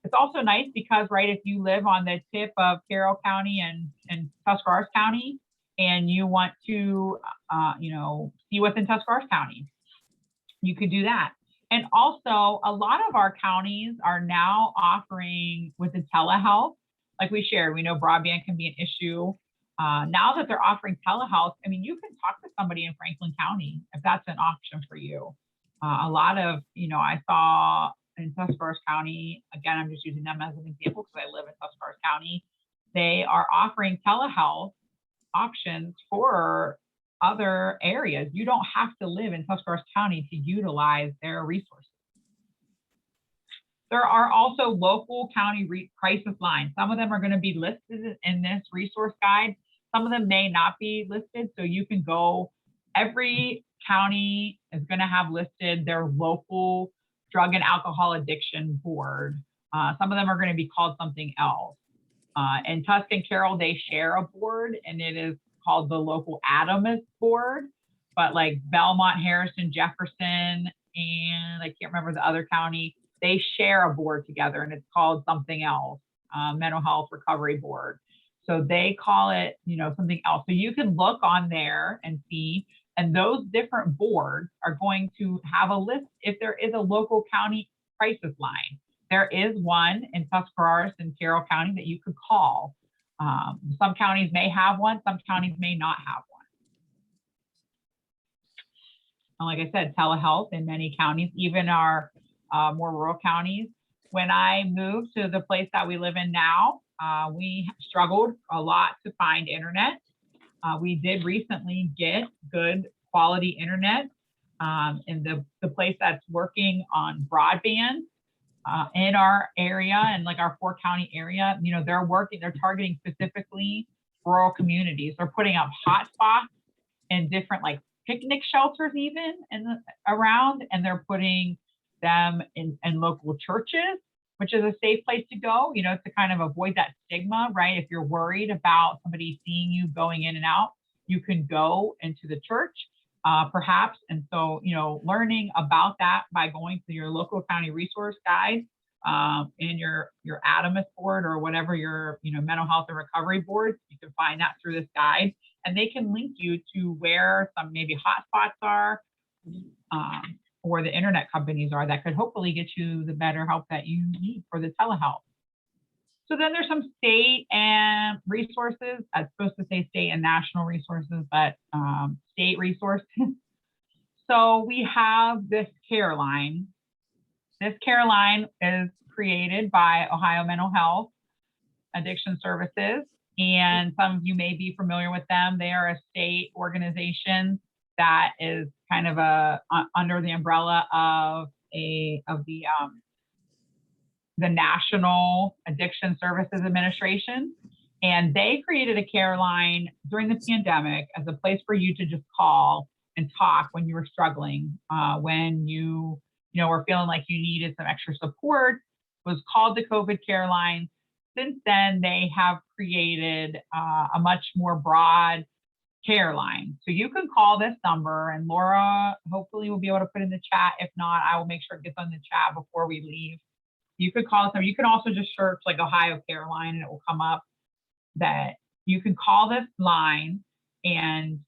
It's also nice because, right, if you live on the tip of Carroll County and Tuscarawas County, and you want to, see what's in Tuscarawas County, you could do that. And also, a lot of our counties are now offering with the telehealth, like we shared, we know broadband can be an issue. Now that they're offering telehealth, I mean, you can talk to somebody in Franklin County if that's an option for you. A lot of, I saw in Tuscarawas County, again, I'm just using them as an example because I live in Tuscarawas County, they are offering telehealth options for other areas. You don't have to live in Tuscarawas County to utilize their resources. There are also local county crisis lines. Some of them are going to be listed in this resource guide. Some of them may not be listed. So you can go, every county is going to have listed their local drug and alcohol addiction board. Some of them are going to be called something else. In Tusk and Carroll, they share a board, and it is called the local Adams board. But like Belmont, Harrison, Jefferson, and I can't remember the other county, they share a board together, and it's called something else, mental health recovery board. So they call it, something else. So you can look on there and see, and those different boards are going to have a list if there is a local county crisis line. There is one in Tuscarawas and Carroll County that you could call. Some counties may have one, some counties may not have one. And like I said, telehealth in many counties, even our more rural counties. When I moved to the place that we live in now, we struggled a lot to find internet. We did recently get good quality internet in the place that's working on broadband in our area and like our 4-county area. They're targeting specifically rural communities. They're putting up hotspots in different like picnic shelters even around, and they're putting them in local churches, which is a safe place to go, to kind of avoid that stigma, right? If you're worried about somebody seeing you going in and out, you can go into the church, perhaps. And so, learning about that by going to your local county resource guide and your Adams board or whatever your, mental health and recovery board, you can find that through this guide, and they can link you to where some maybe hotspots are, or the internet companies are that could hopefully get you the better help that you need for the telehealth. So then there's some state and resources. I'm supposed to say state and national resources, but state resources. So we have this care line. This care line is created by Ohio Mental Health Addiction Services, and some of you may be familiar with them. They are a state organization that is kind of under the umbrella of the National Addiction Services Administration. And they created a care line during the pandemic as a place for you to just call and talk when you were struggling, when you were feeling like you needed some extra support. It was called the COVID Care Line. Since then, they have created a much more broad care line. So you can call this number, and Laura hopefully will be able to put in the chat. If not, I will make sure it gets on the chat before we leave. You could call this number. You can also just search like Ohio Care Line, and it will come up. That you can call this line and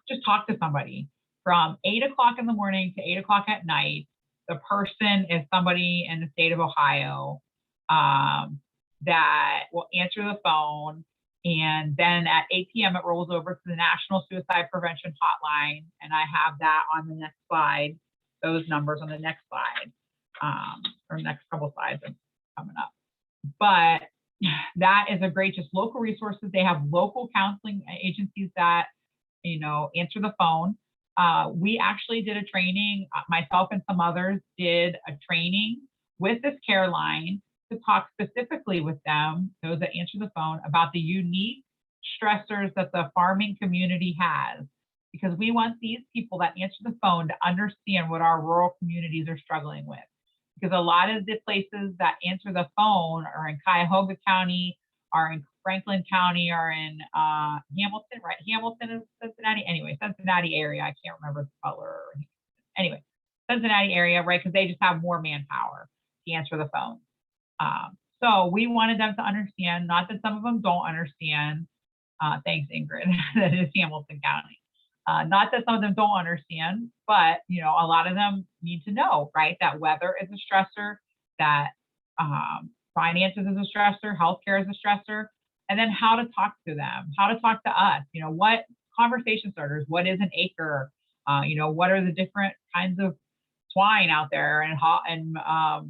just talk to somebody from 8 o'clock in the morning to 8 o'clock at night. The person is somebody in the state of Ohio that will answer the phone. And then at 8 p.m. it rolls over to the National Suicide Prevention Hotline. And I have that on the next slide, those numbers on the next slide, or next couple slides coming up. But that is a great, just local resources. They have local counseling agencies that, answer the phone. We actually did a training, myself and some others did a training with this care line to talk specifically with them, those that answer the phone, about the unique stressors that the farming community has. Because we want these people that answer the phone to understand what our rural communities are struggling with. Because a lot of the places that answer the phone are in Cuyahoga County, are in Franklin County, are in Hamilton, right? Hamilton is Cincinnati. Anyway, Cincinnati area. I can't remember the color. Anyway, Cincinnati area, right? Because they just have more manpower to answer the phone. So we wanted them to understand, not that some of them don't understand. Thanks, Ingrid. That is Hamilton County. Not that some of them don't understand, but a lot of them need to know, right? That weather is a stressor, that finances is a stressor, healthcare is a stressor, and then how to talk to them, how to talk to us. What conversation starters? What is an acre? What are the different kinds of swine out there, and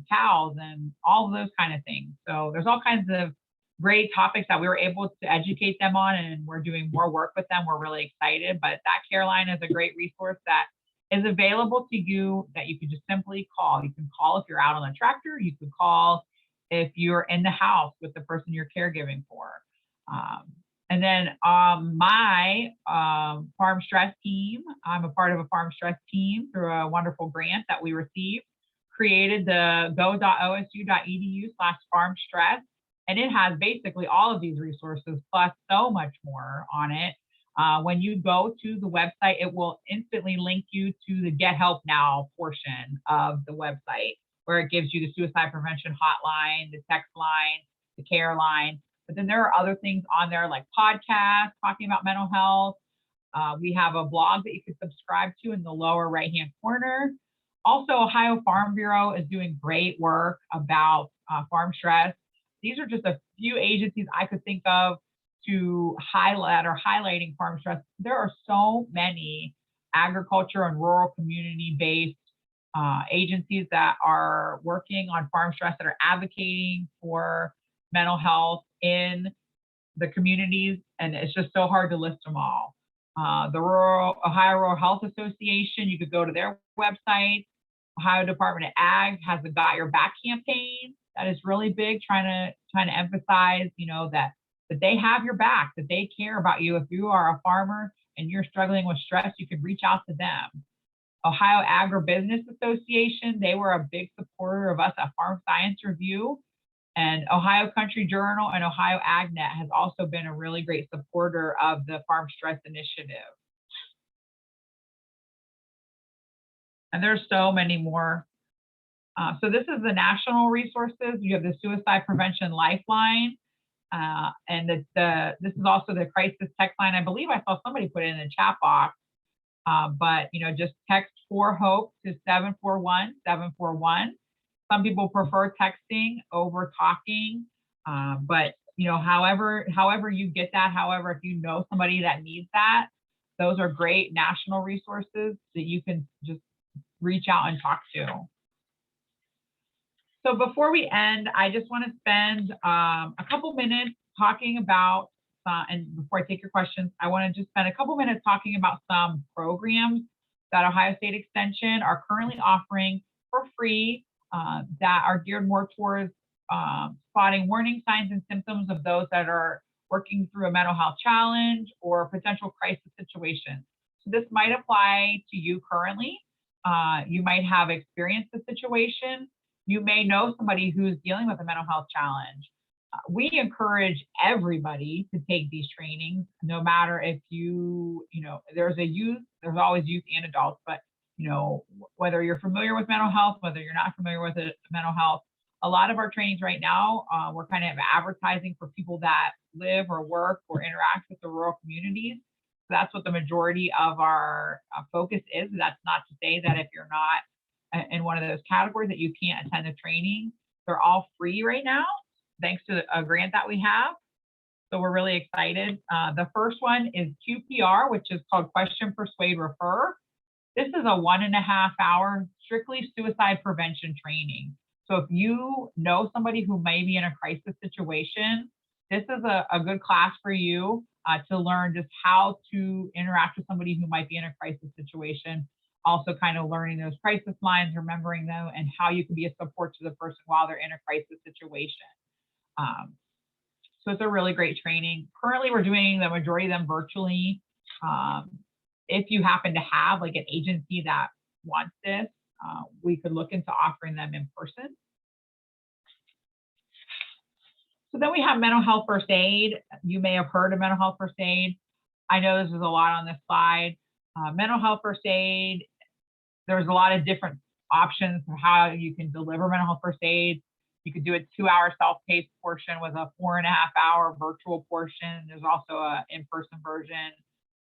cows, and all of those kind of things. So there's all kinds of great topics that we were able to educate them on, and we're doing more work with them. We're really excited, but that care line is a great resource that is available to you, that you can just simply call. You can call if you're out on a tractor. You can call if you're in the house with the person you're caregiving for. And then my farm stress team, I'm a part of a farm stress team through a wonderful grant that we received, created the go.osu.edu/farmstress. And it has basically all of these resources plus so much more on it. When you go to the website, it will instantly link you to the Get Help Now portion of the website, where it gives you the suicide prevention hotline, the text line, the care line. But then there are other things on there like podcasts talking about mental health. We have a blog that you can subscribe to in the lower right-hand corner. Also, Ohio Farm Bureau is doing great work about farm stress. These are just a few agencies I could think of to highlight or highlighting farm stress. There are so many agriculture and rural community-based agencies that are working on farm stress, that are advocating for mental health in the communities, and it's just so hard to list them all. The Ohio Rural Health Association, you could go to their website. Ohio Department of Ag has the Got Your Back campaign that is really big, trying to emphasize, that they have your back, that they care about you. If you are a farmer and you're struggling with stress, you can reach out to them. Ohio Agribusiness Association, they were a big supporter of us at Farm Science Review. And Ohio Country Journal and Ohio AgNet has also been a really great supporter of the Farm Stress Initiative. And there's so many more. So this is the national resources. You have the Suicide Prevention Lifeline. And this is also the crisis text line. I believe I saw somebody put it in the chat box. But just text for HOPE to 741-741. Some people prefer texting over talking, but however you get that, however, if you know somebody that needs that, those are great national resources that you can just reach out and talk to. So before we end, I just want to spend a couple minutes talking about, and before I take your questions, I want to just spend a couple minutes talking about some programs that Ohio State Extension are currently offering for free that are geared more towards spotting warning signs and symptoms of those that are working through a mental health challenge or potential crisis situation. So this might apply to you currently. You might have experienced the situation. You may know somebody who's dealing with a mental health challenge. We encourage everybody to take these trainings, no matter if there's always youth and adults, but whether you're familiar with mental health, whether you're not familiar with mental health, a lot of our trainings right now, we're kind of advertising for people that live or work or interact with the rural communities. So that's what the majority of our focus is. That's not to say that if you're not in one of those categories that you can't attend the training. They're all free right now, thanks to a grant that we have. So we're really excited. The first one is QPR, which is called Question, Persuade, Refer. This is a 1.5 hour strictly suicide prevention training. So if you know somebody who may be in a crisis situation, this is a good class for you to learn just how to interact with somebody who might be in a crisis situation. Also kind of learning those crisis lines, remembering them, and how you can be a support to the person while they're in a crisis situation. So it's a really great training. Currently, we're doing the majority of them virtually. If you happen to have like an agency that wants this, we could look into offering them in person. So then we have mental health first aid. You may have heard of mental health first aid. I know this is a lot on this slide. Mental health first aid, there's a lot of different options for how you can deliver mental health first aid. You could do a 2-hour self-paced portion with a 4.5 hour virtual portion. There's also an in-person version.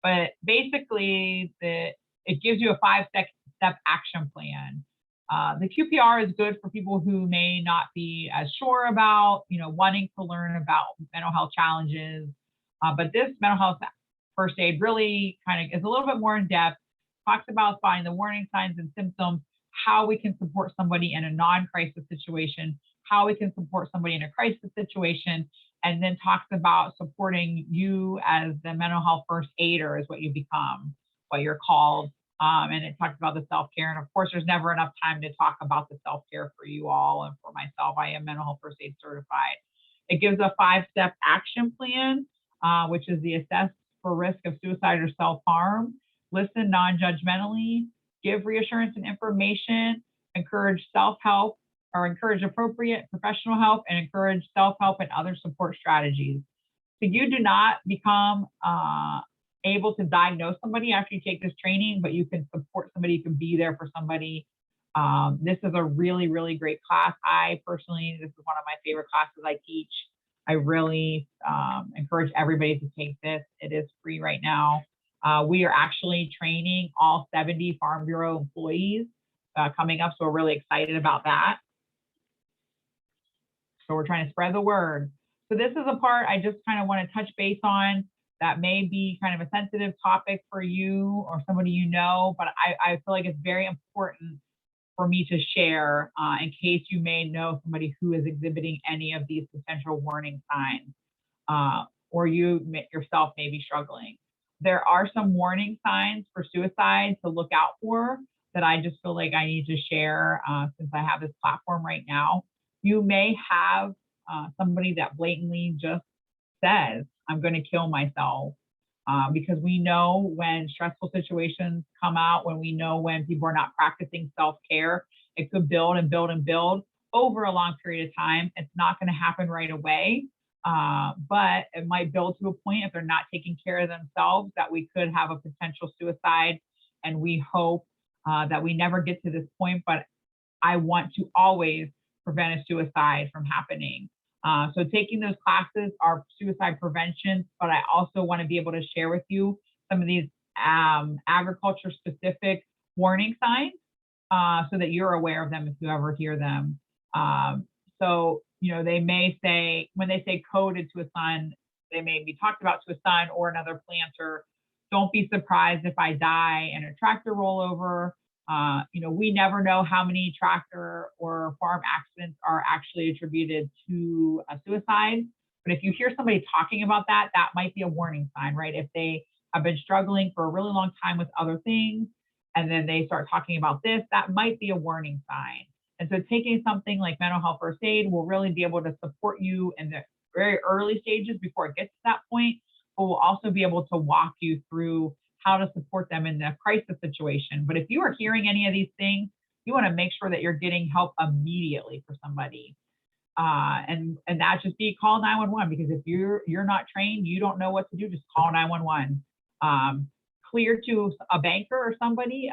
But basically, it gives you a 5-step action plan. The QPR is good for people who may not be as sure about, wanting to learn about mental health challenges. But this mental health first aid really kind of is a little bit more in depth, talks about finding the warning signs and symptoms, how we can support somebody in a non-crisis situation, how we can support somebody in a crisis situation, and then talks about supporting you as the mental health first aider is what you become, what you're called. And it talks about the self-care. And of course, there's never enough time to talk about the self-care for you all. And for myself, I am mental health first aid certified. It gives a 5-step action plan, which is the assess for risk of suicide or self-harm, listen non-judgmentally, give reassurance and information, encourage self-help, or encourage appropriate professional help, and encourage self-help and other support strategies. So you do not become able to diagnose somebody after you take this training, but you can support somebody, you can be there for somebody. This is a really, really great class. I personally, this is one of my favorite classes I teach. I really encourage everybody to take this. It is free right now. We are actually training all 70 Farm Bureau employees coming up, so we're really excited about that. So we're trying to spread the word. So this is a part I just kind of want to touch base on that may be kind of a sensitive topic for you or somebody you know, but I feel like it's very important for me to share in case you may know somebody who is exhibiting any of these potential warning signs, or you yourself may be struggling. There are some warning signs for suicide to look out for that I just feel like I need to share since I have this platform right now. You may have somebody that blatantly just says, I'm going to kill myself, because we know when stressful situations come out, when we know when people are not practicing self-care, it could build and build and build over a long period of time. It's not going to happen right away, but it might build to a point if they're not taking care of themselves that we could have a potential suicide. And we hope that we never get to this point, but I want to always prevent a suicide from happening. So taking those classes are suicide prevention, but I also want to be able to share with you some of these agriculture specific warning signs so that you're aware of them if you ever hear them. So, they may say, when they say coded to a son, they may be talked about to a son or another planter. Don't be surprised if I die in a tractor rollover. We never know how many tractor or farm accidents are actually attributed to a suicide. But if you hear somebody talking about that, that might be a warning sign, right? If they have been struggling for a really long time with other things, and then they start talking about this, that might be a warning sign. And so taking something like mental health first aid will really be able to support you in the very early stages before it gets to that point, but will also be able to walk you through how to support them in the crisis situation. But if you are hearing any of these things, you want to make sure that you're getting help immediately for somebody. And that just be call 911, because if you're not trained, you don't know what to do, just call 911. Clear to a banker or somebody.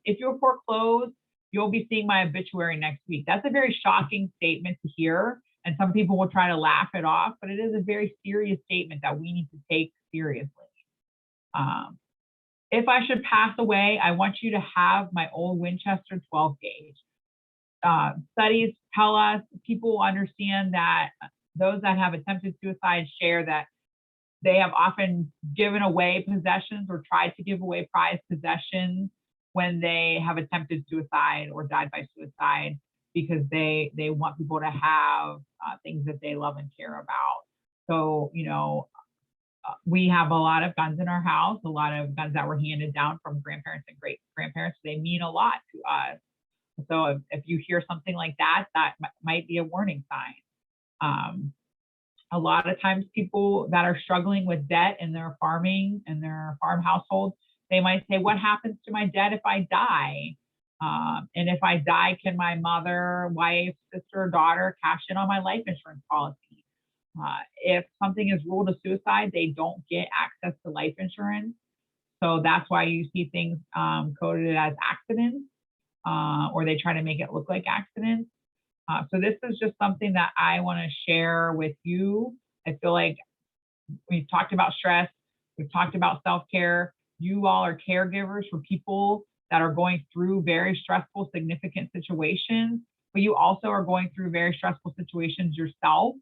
If you're foreclosed, you'll be seeing my obituary next week. That's a very shocking statement to hear, and some people will try to laugh it off, but it is a very serious statement that we need to take seriously. If I should pass away, I want you to have my old Winchester 12 gauge. Studies tell us, people understand that those that have attempted suicide share that they have often given away possessions or tried to give away prized possessions when they have attempted suicide or died by suicide, because they want people to have things that they love and care about. So, we have a lot of guns in our house, a lot of guns that were handed down from grandparents and great grandparents. They mean a lot to us. So if you hear something like that, that might be a warning sign. A lot of times people that are struggling with debt in their farming and their farm household, they might say, what happens to my debt if I die? And if I die, can my mother, wife, sister, or daughter cash in on my life insurance policy? If something is ruled a suicide, they don't get access to life insurance. So that's why you see things coded as accidents, or they try to make it look like accidents. So this is just something that I want to share with you. I feel like we've talked about stress, we've talked about self-care. You all are caregivers for people that are going through very stressful, significant situations, but you also are going through very stressful situations yourself.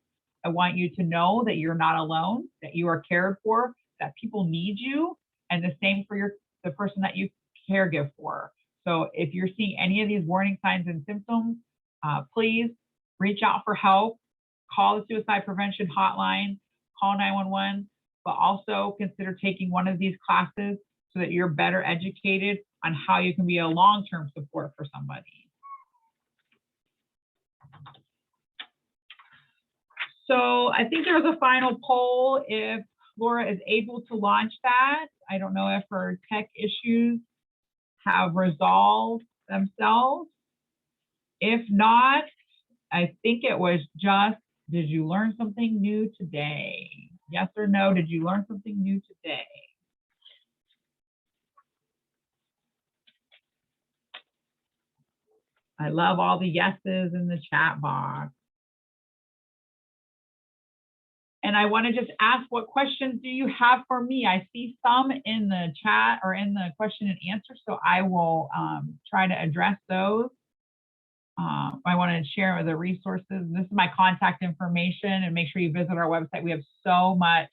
I want you to know that you're not alone, that you are cared for, that people need you, and the same for the person that you caregive for. So if you're seeing any of these warning signs and symptoms, please reach out for help, call the suicide prevention hotline, call 911, but also consider taking one of these classes so that you're better educated on how you can be a long-term support for somebody. So I think there's a final poll if Laura is able to launch that. I don't know if her tech issues have resolved themselves. If not, I think it was just, did you learn something new today? Yes or no, did you learn something new today? I love all the yeses in the chat box. And I want to just ask, what questions do you have for me? I see some in the chat or in the question and answer, so I will try to address those. I want to share the resources. This is my contact information, and make sure you visit our website. We have so much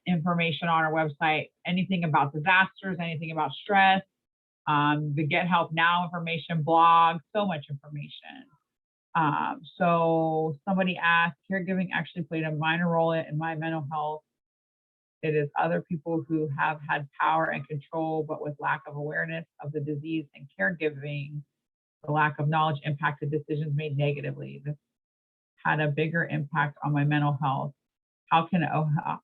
information on our website, anything about disasters, anything about stress, the Get Help Now information blog, so much information. So somebody asked, caregiving actually played a minor role in my mental health. It is other people who have had power and control, but with lack of awareness of the disease and caregiving, the lack of knowledge impacted decisions made negatively. This had a bigger impact on my mental health. How can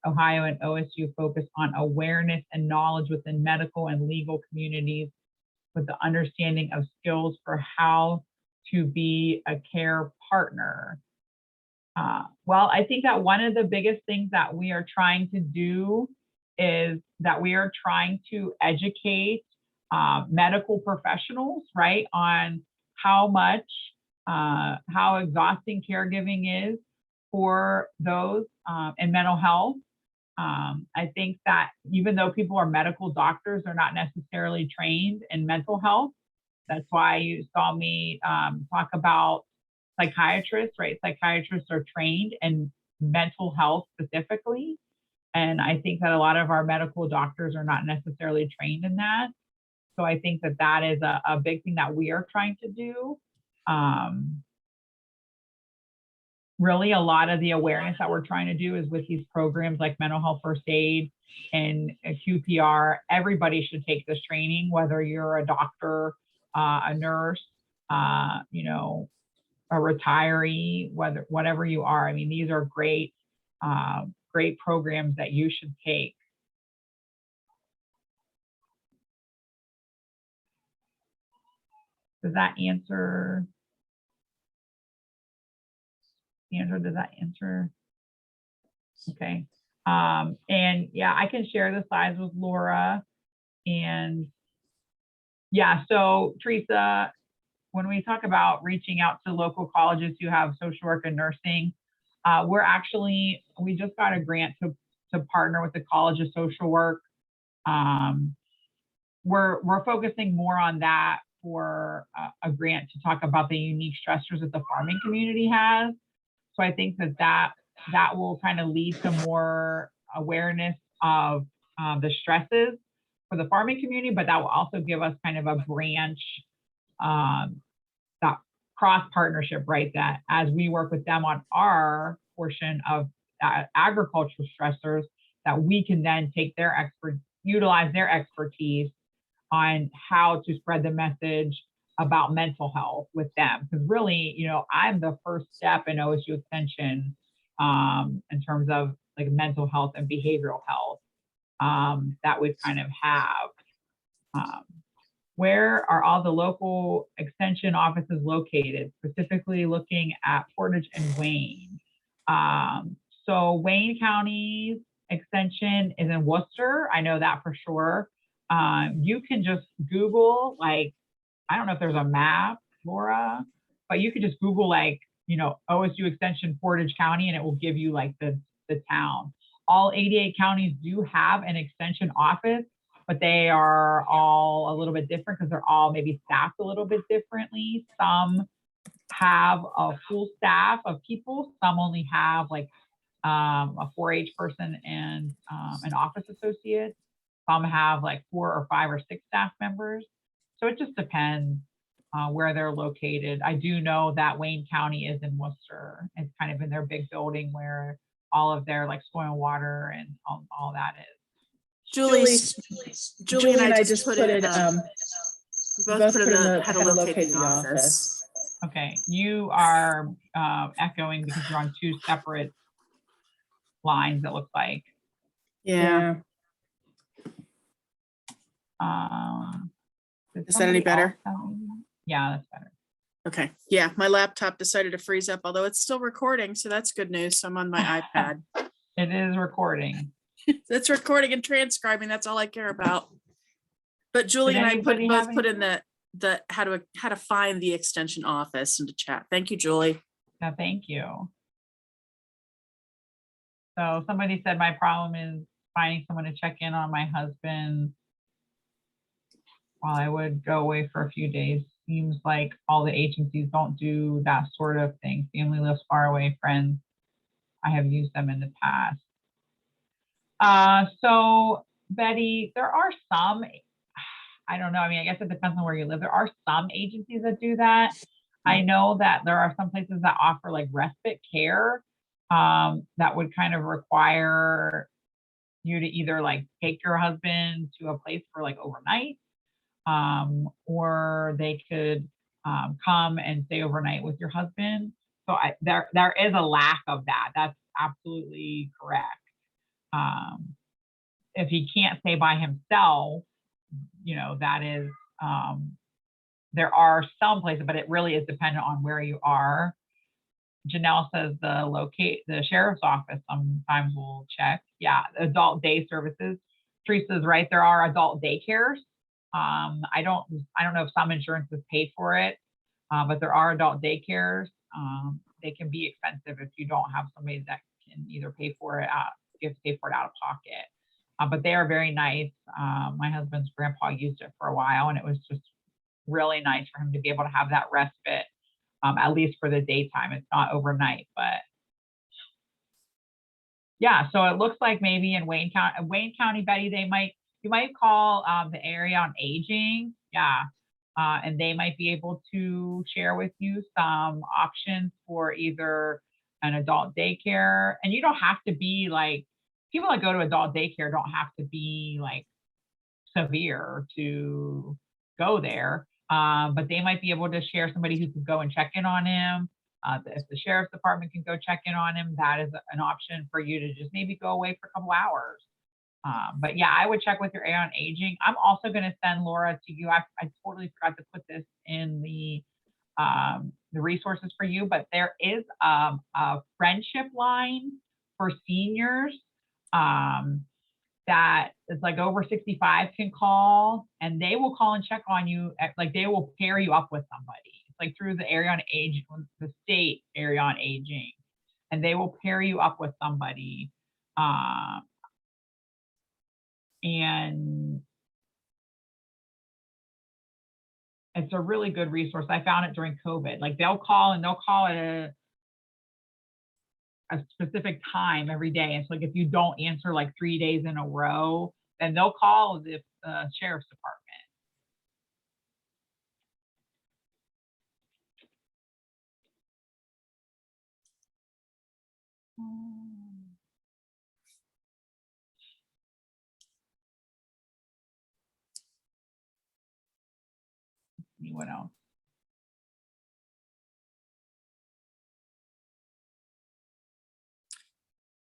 Ohio and OSU focus on awareness and knowledge within medical and legal communities with the understanding of skills for how to be a care partner? Well, I think that one of the biggest things that we are trying to do is that we are trying to educate medical professionals, right, on how exhausting caregiving is for those in mental health. I think that even though people are medical doctors, they're not necessarily trained in mental health. That's why you saw me talk about psychiatrists, right? Psychiatrists are trained in mental health specifically. And I think that a lot of our medical doctors are not necessarily trained in that. So I think that that is a big thing that we are trying to do. Really, a lot of the awareness that we're trying to do is with these programs like mental health first aid and QPR. Everybody should take this training, whether you're a doctor, a nurse, you know, a retiree, whatever you are. I mean, these are great, great programs that you should take. Does that answer? Andrew, does that answer? Okay. And yeah, I can share the slides with Laura. And yeah, so Teresa, when we talk about reaching out to local colleges who have social work and nursing, we just got a grant to partner with the College of Social Work. We're focusing more on that for a grant to talk about the unique stressors that the farming community has. So I think that will kind of lead to more awareness of the stresses for the farming community, but that will also give us kind of a branch, that cross partnership, right? That as we work with them on our portion of agricultural stressors, that we can then take utilize their expertise on how to spread the message about mental health with them. Because really, you know, I'm the first step in OSU Extension in terms of like mental health and behavioral health that we kind of have. Where are all the local extension offices located, specifically looking at Portage and Wayne? So Wayne County's extension is in Worcester. I know that for sure. You can just Google, like, I don't know if there's a map, Laura, but you could just Google, like, you know, OSU Extension Portage County, and it will give you like the town. All 88 counties do have an extension office, but they are all a little bit different because they're all maybe staffed a little bit differently. Some have a full staff of people. Some only have like a 4-H person and an office associate. Some have like 4 or 5 or 6 staff members. So it just depends where they're located. I do know that Wayne County is in Worcester. It's kind of in their big building where all of their like soil and water and all that is. Julie and I just put it, both put in how to locate the office. Okay, you are echoing because you're on 2 separate lines, it looks like. Yeah. Is that any better? Yeah, that's better. Okay. Yeah, my laptop decided to freeze up, although it's still recording, so that's good news. So I'm on my iPad. It is recording. It's recording and transcribing. That's all I care about. But Julie and I both put in the how to find the extension office into chat. Thank you, Julie. No, thank you. So somebody said my problem is finding someone to check in on my husband while I would go away for a few days. Seems like all the agencies don't do that sort of thing. Family lives far away, friends. I have used them in the past. So Betty, there are some, I don't know. I mean, I guess it depends on where you live. There are some agencies that do that. I know that there are some places that offer like respite care that would kind of require you to either like take your husband to a place for like overnight, or they could come and stay overnight with your husband. So there is a lack of that. That's absolutely correct. If he can't stay by himself, you know, that is, there are some places, but it really is dependent on where you are. Janelle says the sheriff's office sometimes will check. Yeah, adult day services. Teresa's right. There are adult daycares. I don't know if some insurances pay for it, but there are adult daycares. They can be expensive if you don't have somebody that can either pay for it. You have to pay for it out of pocket. But they are very nice. My husband's grandpa used it for a while, and it was just really nice for him to be able to have that respite, at least for the daytime. It's not overnight, but yeah. So it looks like maybe in Wayne County, Betty, they might you might call the area on aging. Yeah. And they might be able to share with you some options for either an adult daycare. And you don't have to be like, people that go to adult daycare don't have to be like severe to go there. But they might be able to share somebody who could go and check in on him. If the sheriff's department can go check in on him, that is an option for you to just maybe go away for a couple hours. But yeah, I would check with your area on aging. I'm also going to send Laura to you. I totally forgot to put this in the resources for you, but there is a friendship line for seniors that is like over 65 can call, and they will call and check on you. Like they will pair you up with somebody. It's like through the area on aging, the state area on aging, and they will pair you up with somebody. And it's a really good resource. I found it during COVID. Like they'll call at a specific time every day. And so like if you don't answer like 3 days in a row, then they'll call the sheriff's department. Let's see what else.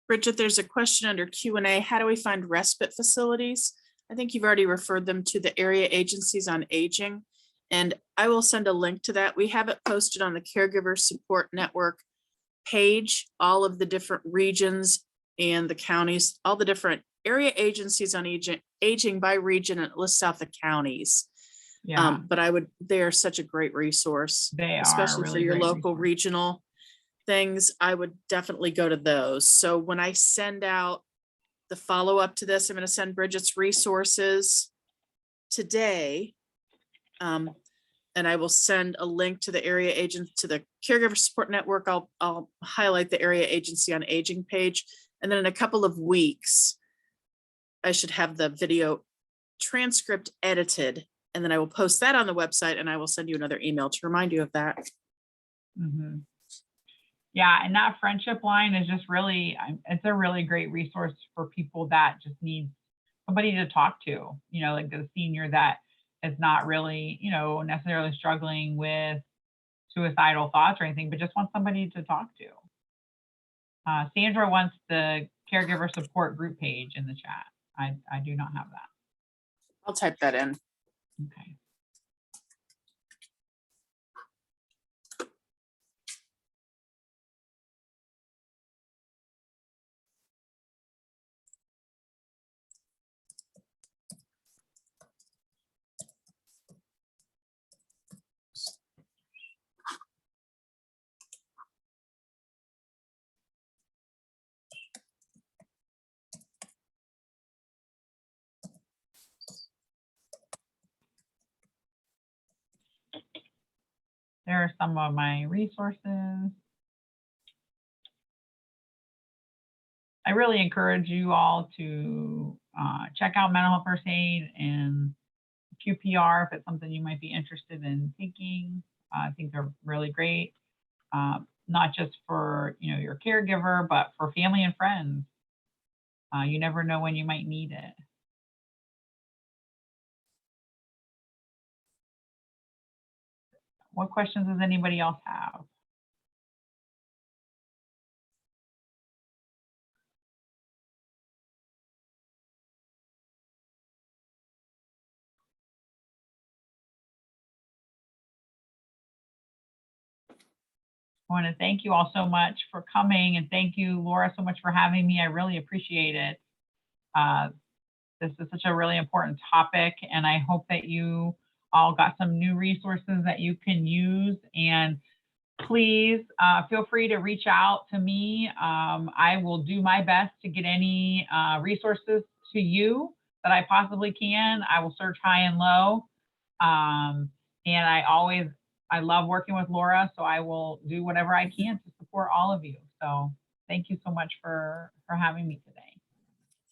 Bridget, there's a question under Q&A. How do we find respite facilities? I think you've already referred them to the area agencies on aging, and I will send a link to that. We have it posted on the Caregiver Support Network page, all of the different regions and the counties, all the different area agencies on aging by region, and it lists out the counties. Yeah. But they're such a great resource, They especially are really for your local resource. regional things. I would definitely go to those. So when I send out the follow-up to this, I'm going to send Bridget's resources today. And I will send a link to the area agent, to the Caregiver Support Network. I'll highlight the area agency on aging page. And then in a couple of weeks, I should have the video transcript edited, and then I will post that on the website, and I will send you another email to remind you of that. Mm-hmm. Yeah, and that friendship line is just really, it's a really great resource for people that just need somebody to talk to, you know, like the senior that is not really, you know, necessarily struggling with suicidal thoughts or anything, but just wants somebody to talk to. Sandra wants the caregiver support group page in the chat. I do not have that. I'll type that in. Okay. There are some of my resources. I really encourage you all to check out mental health first aid and QPR if it's something you might be interested in taking. I think they're really great, not just for your caregiver, but for family and friends. You never know when you might need it. What questions does anybody else have? I want to thank you all so much for coming, and thank you, Laura, so much for having me. I really appreciate it. This is such a really important topic, and I hope that you all got some new resources that you can use. And please feel free to reach out to me. I will do my best to get any resources to you that I possibly can. I will search high and low. And I love working with Laura, so I will do whatever I can to support all of you. So thank you so much for having me today.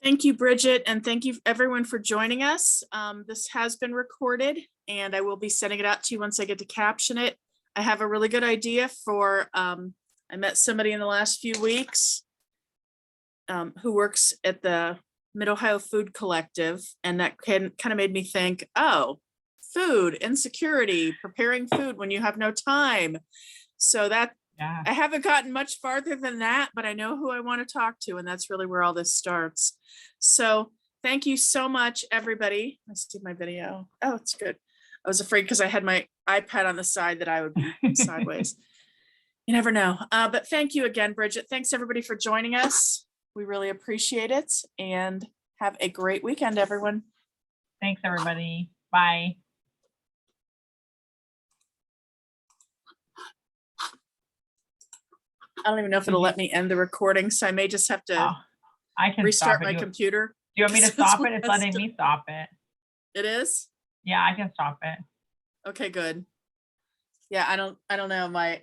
Thank you, Bridget, and thank you everyone for joining us. This has been recorded and I will be sending it out to you once I get to caption it. I have a really good idea for, I met somebody in the last few weeks who works at the Mid-Ohio Food Collective, and that kind of made me think, oh, food insecurity, preparing food when you have no time. So that Yeah. I haven't gotten much farther than that, but I know who I want to talk to, and that's really where all this starts. So thank you so much, everybody. Let's see my video. Oh, it's good. I was afraid because I had my iPad on the side that I would be sideways. You never know. But thank you again, Bridget. Thanks everybody for joining us. We really appreciate it, and have a great weekend, everyone. Thanks, everybody. Bye. I don't even know if it'll let me end the recording, so I may just have to I can restart stop my it. computer. Do you want me to stop it? It's letting me stop it. It is? Yeah, I can stop it. Okay, good. Yeah, I don't know. My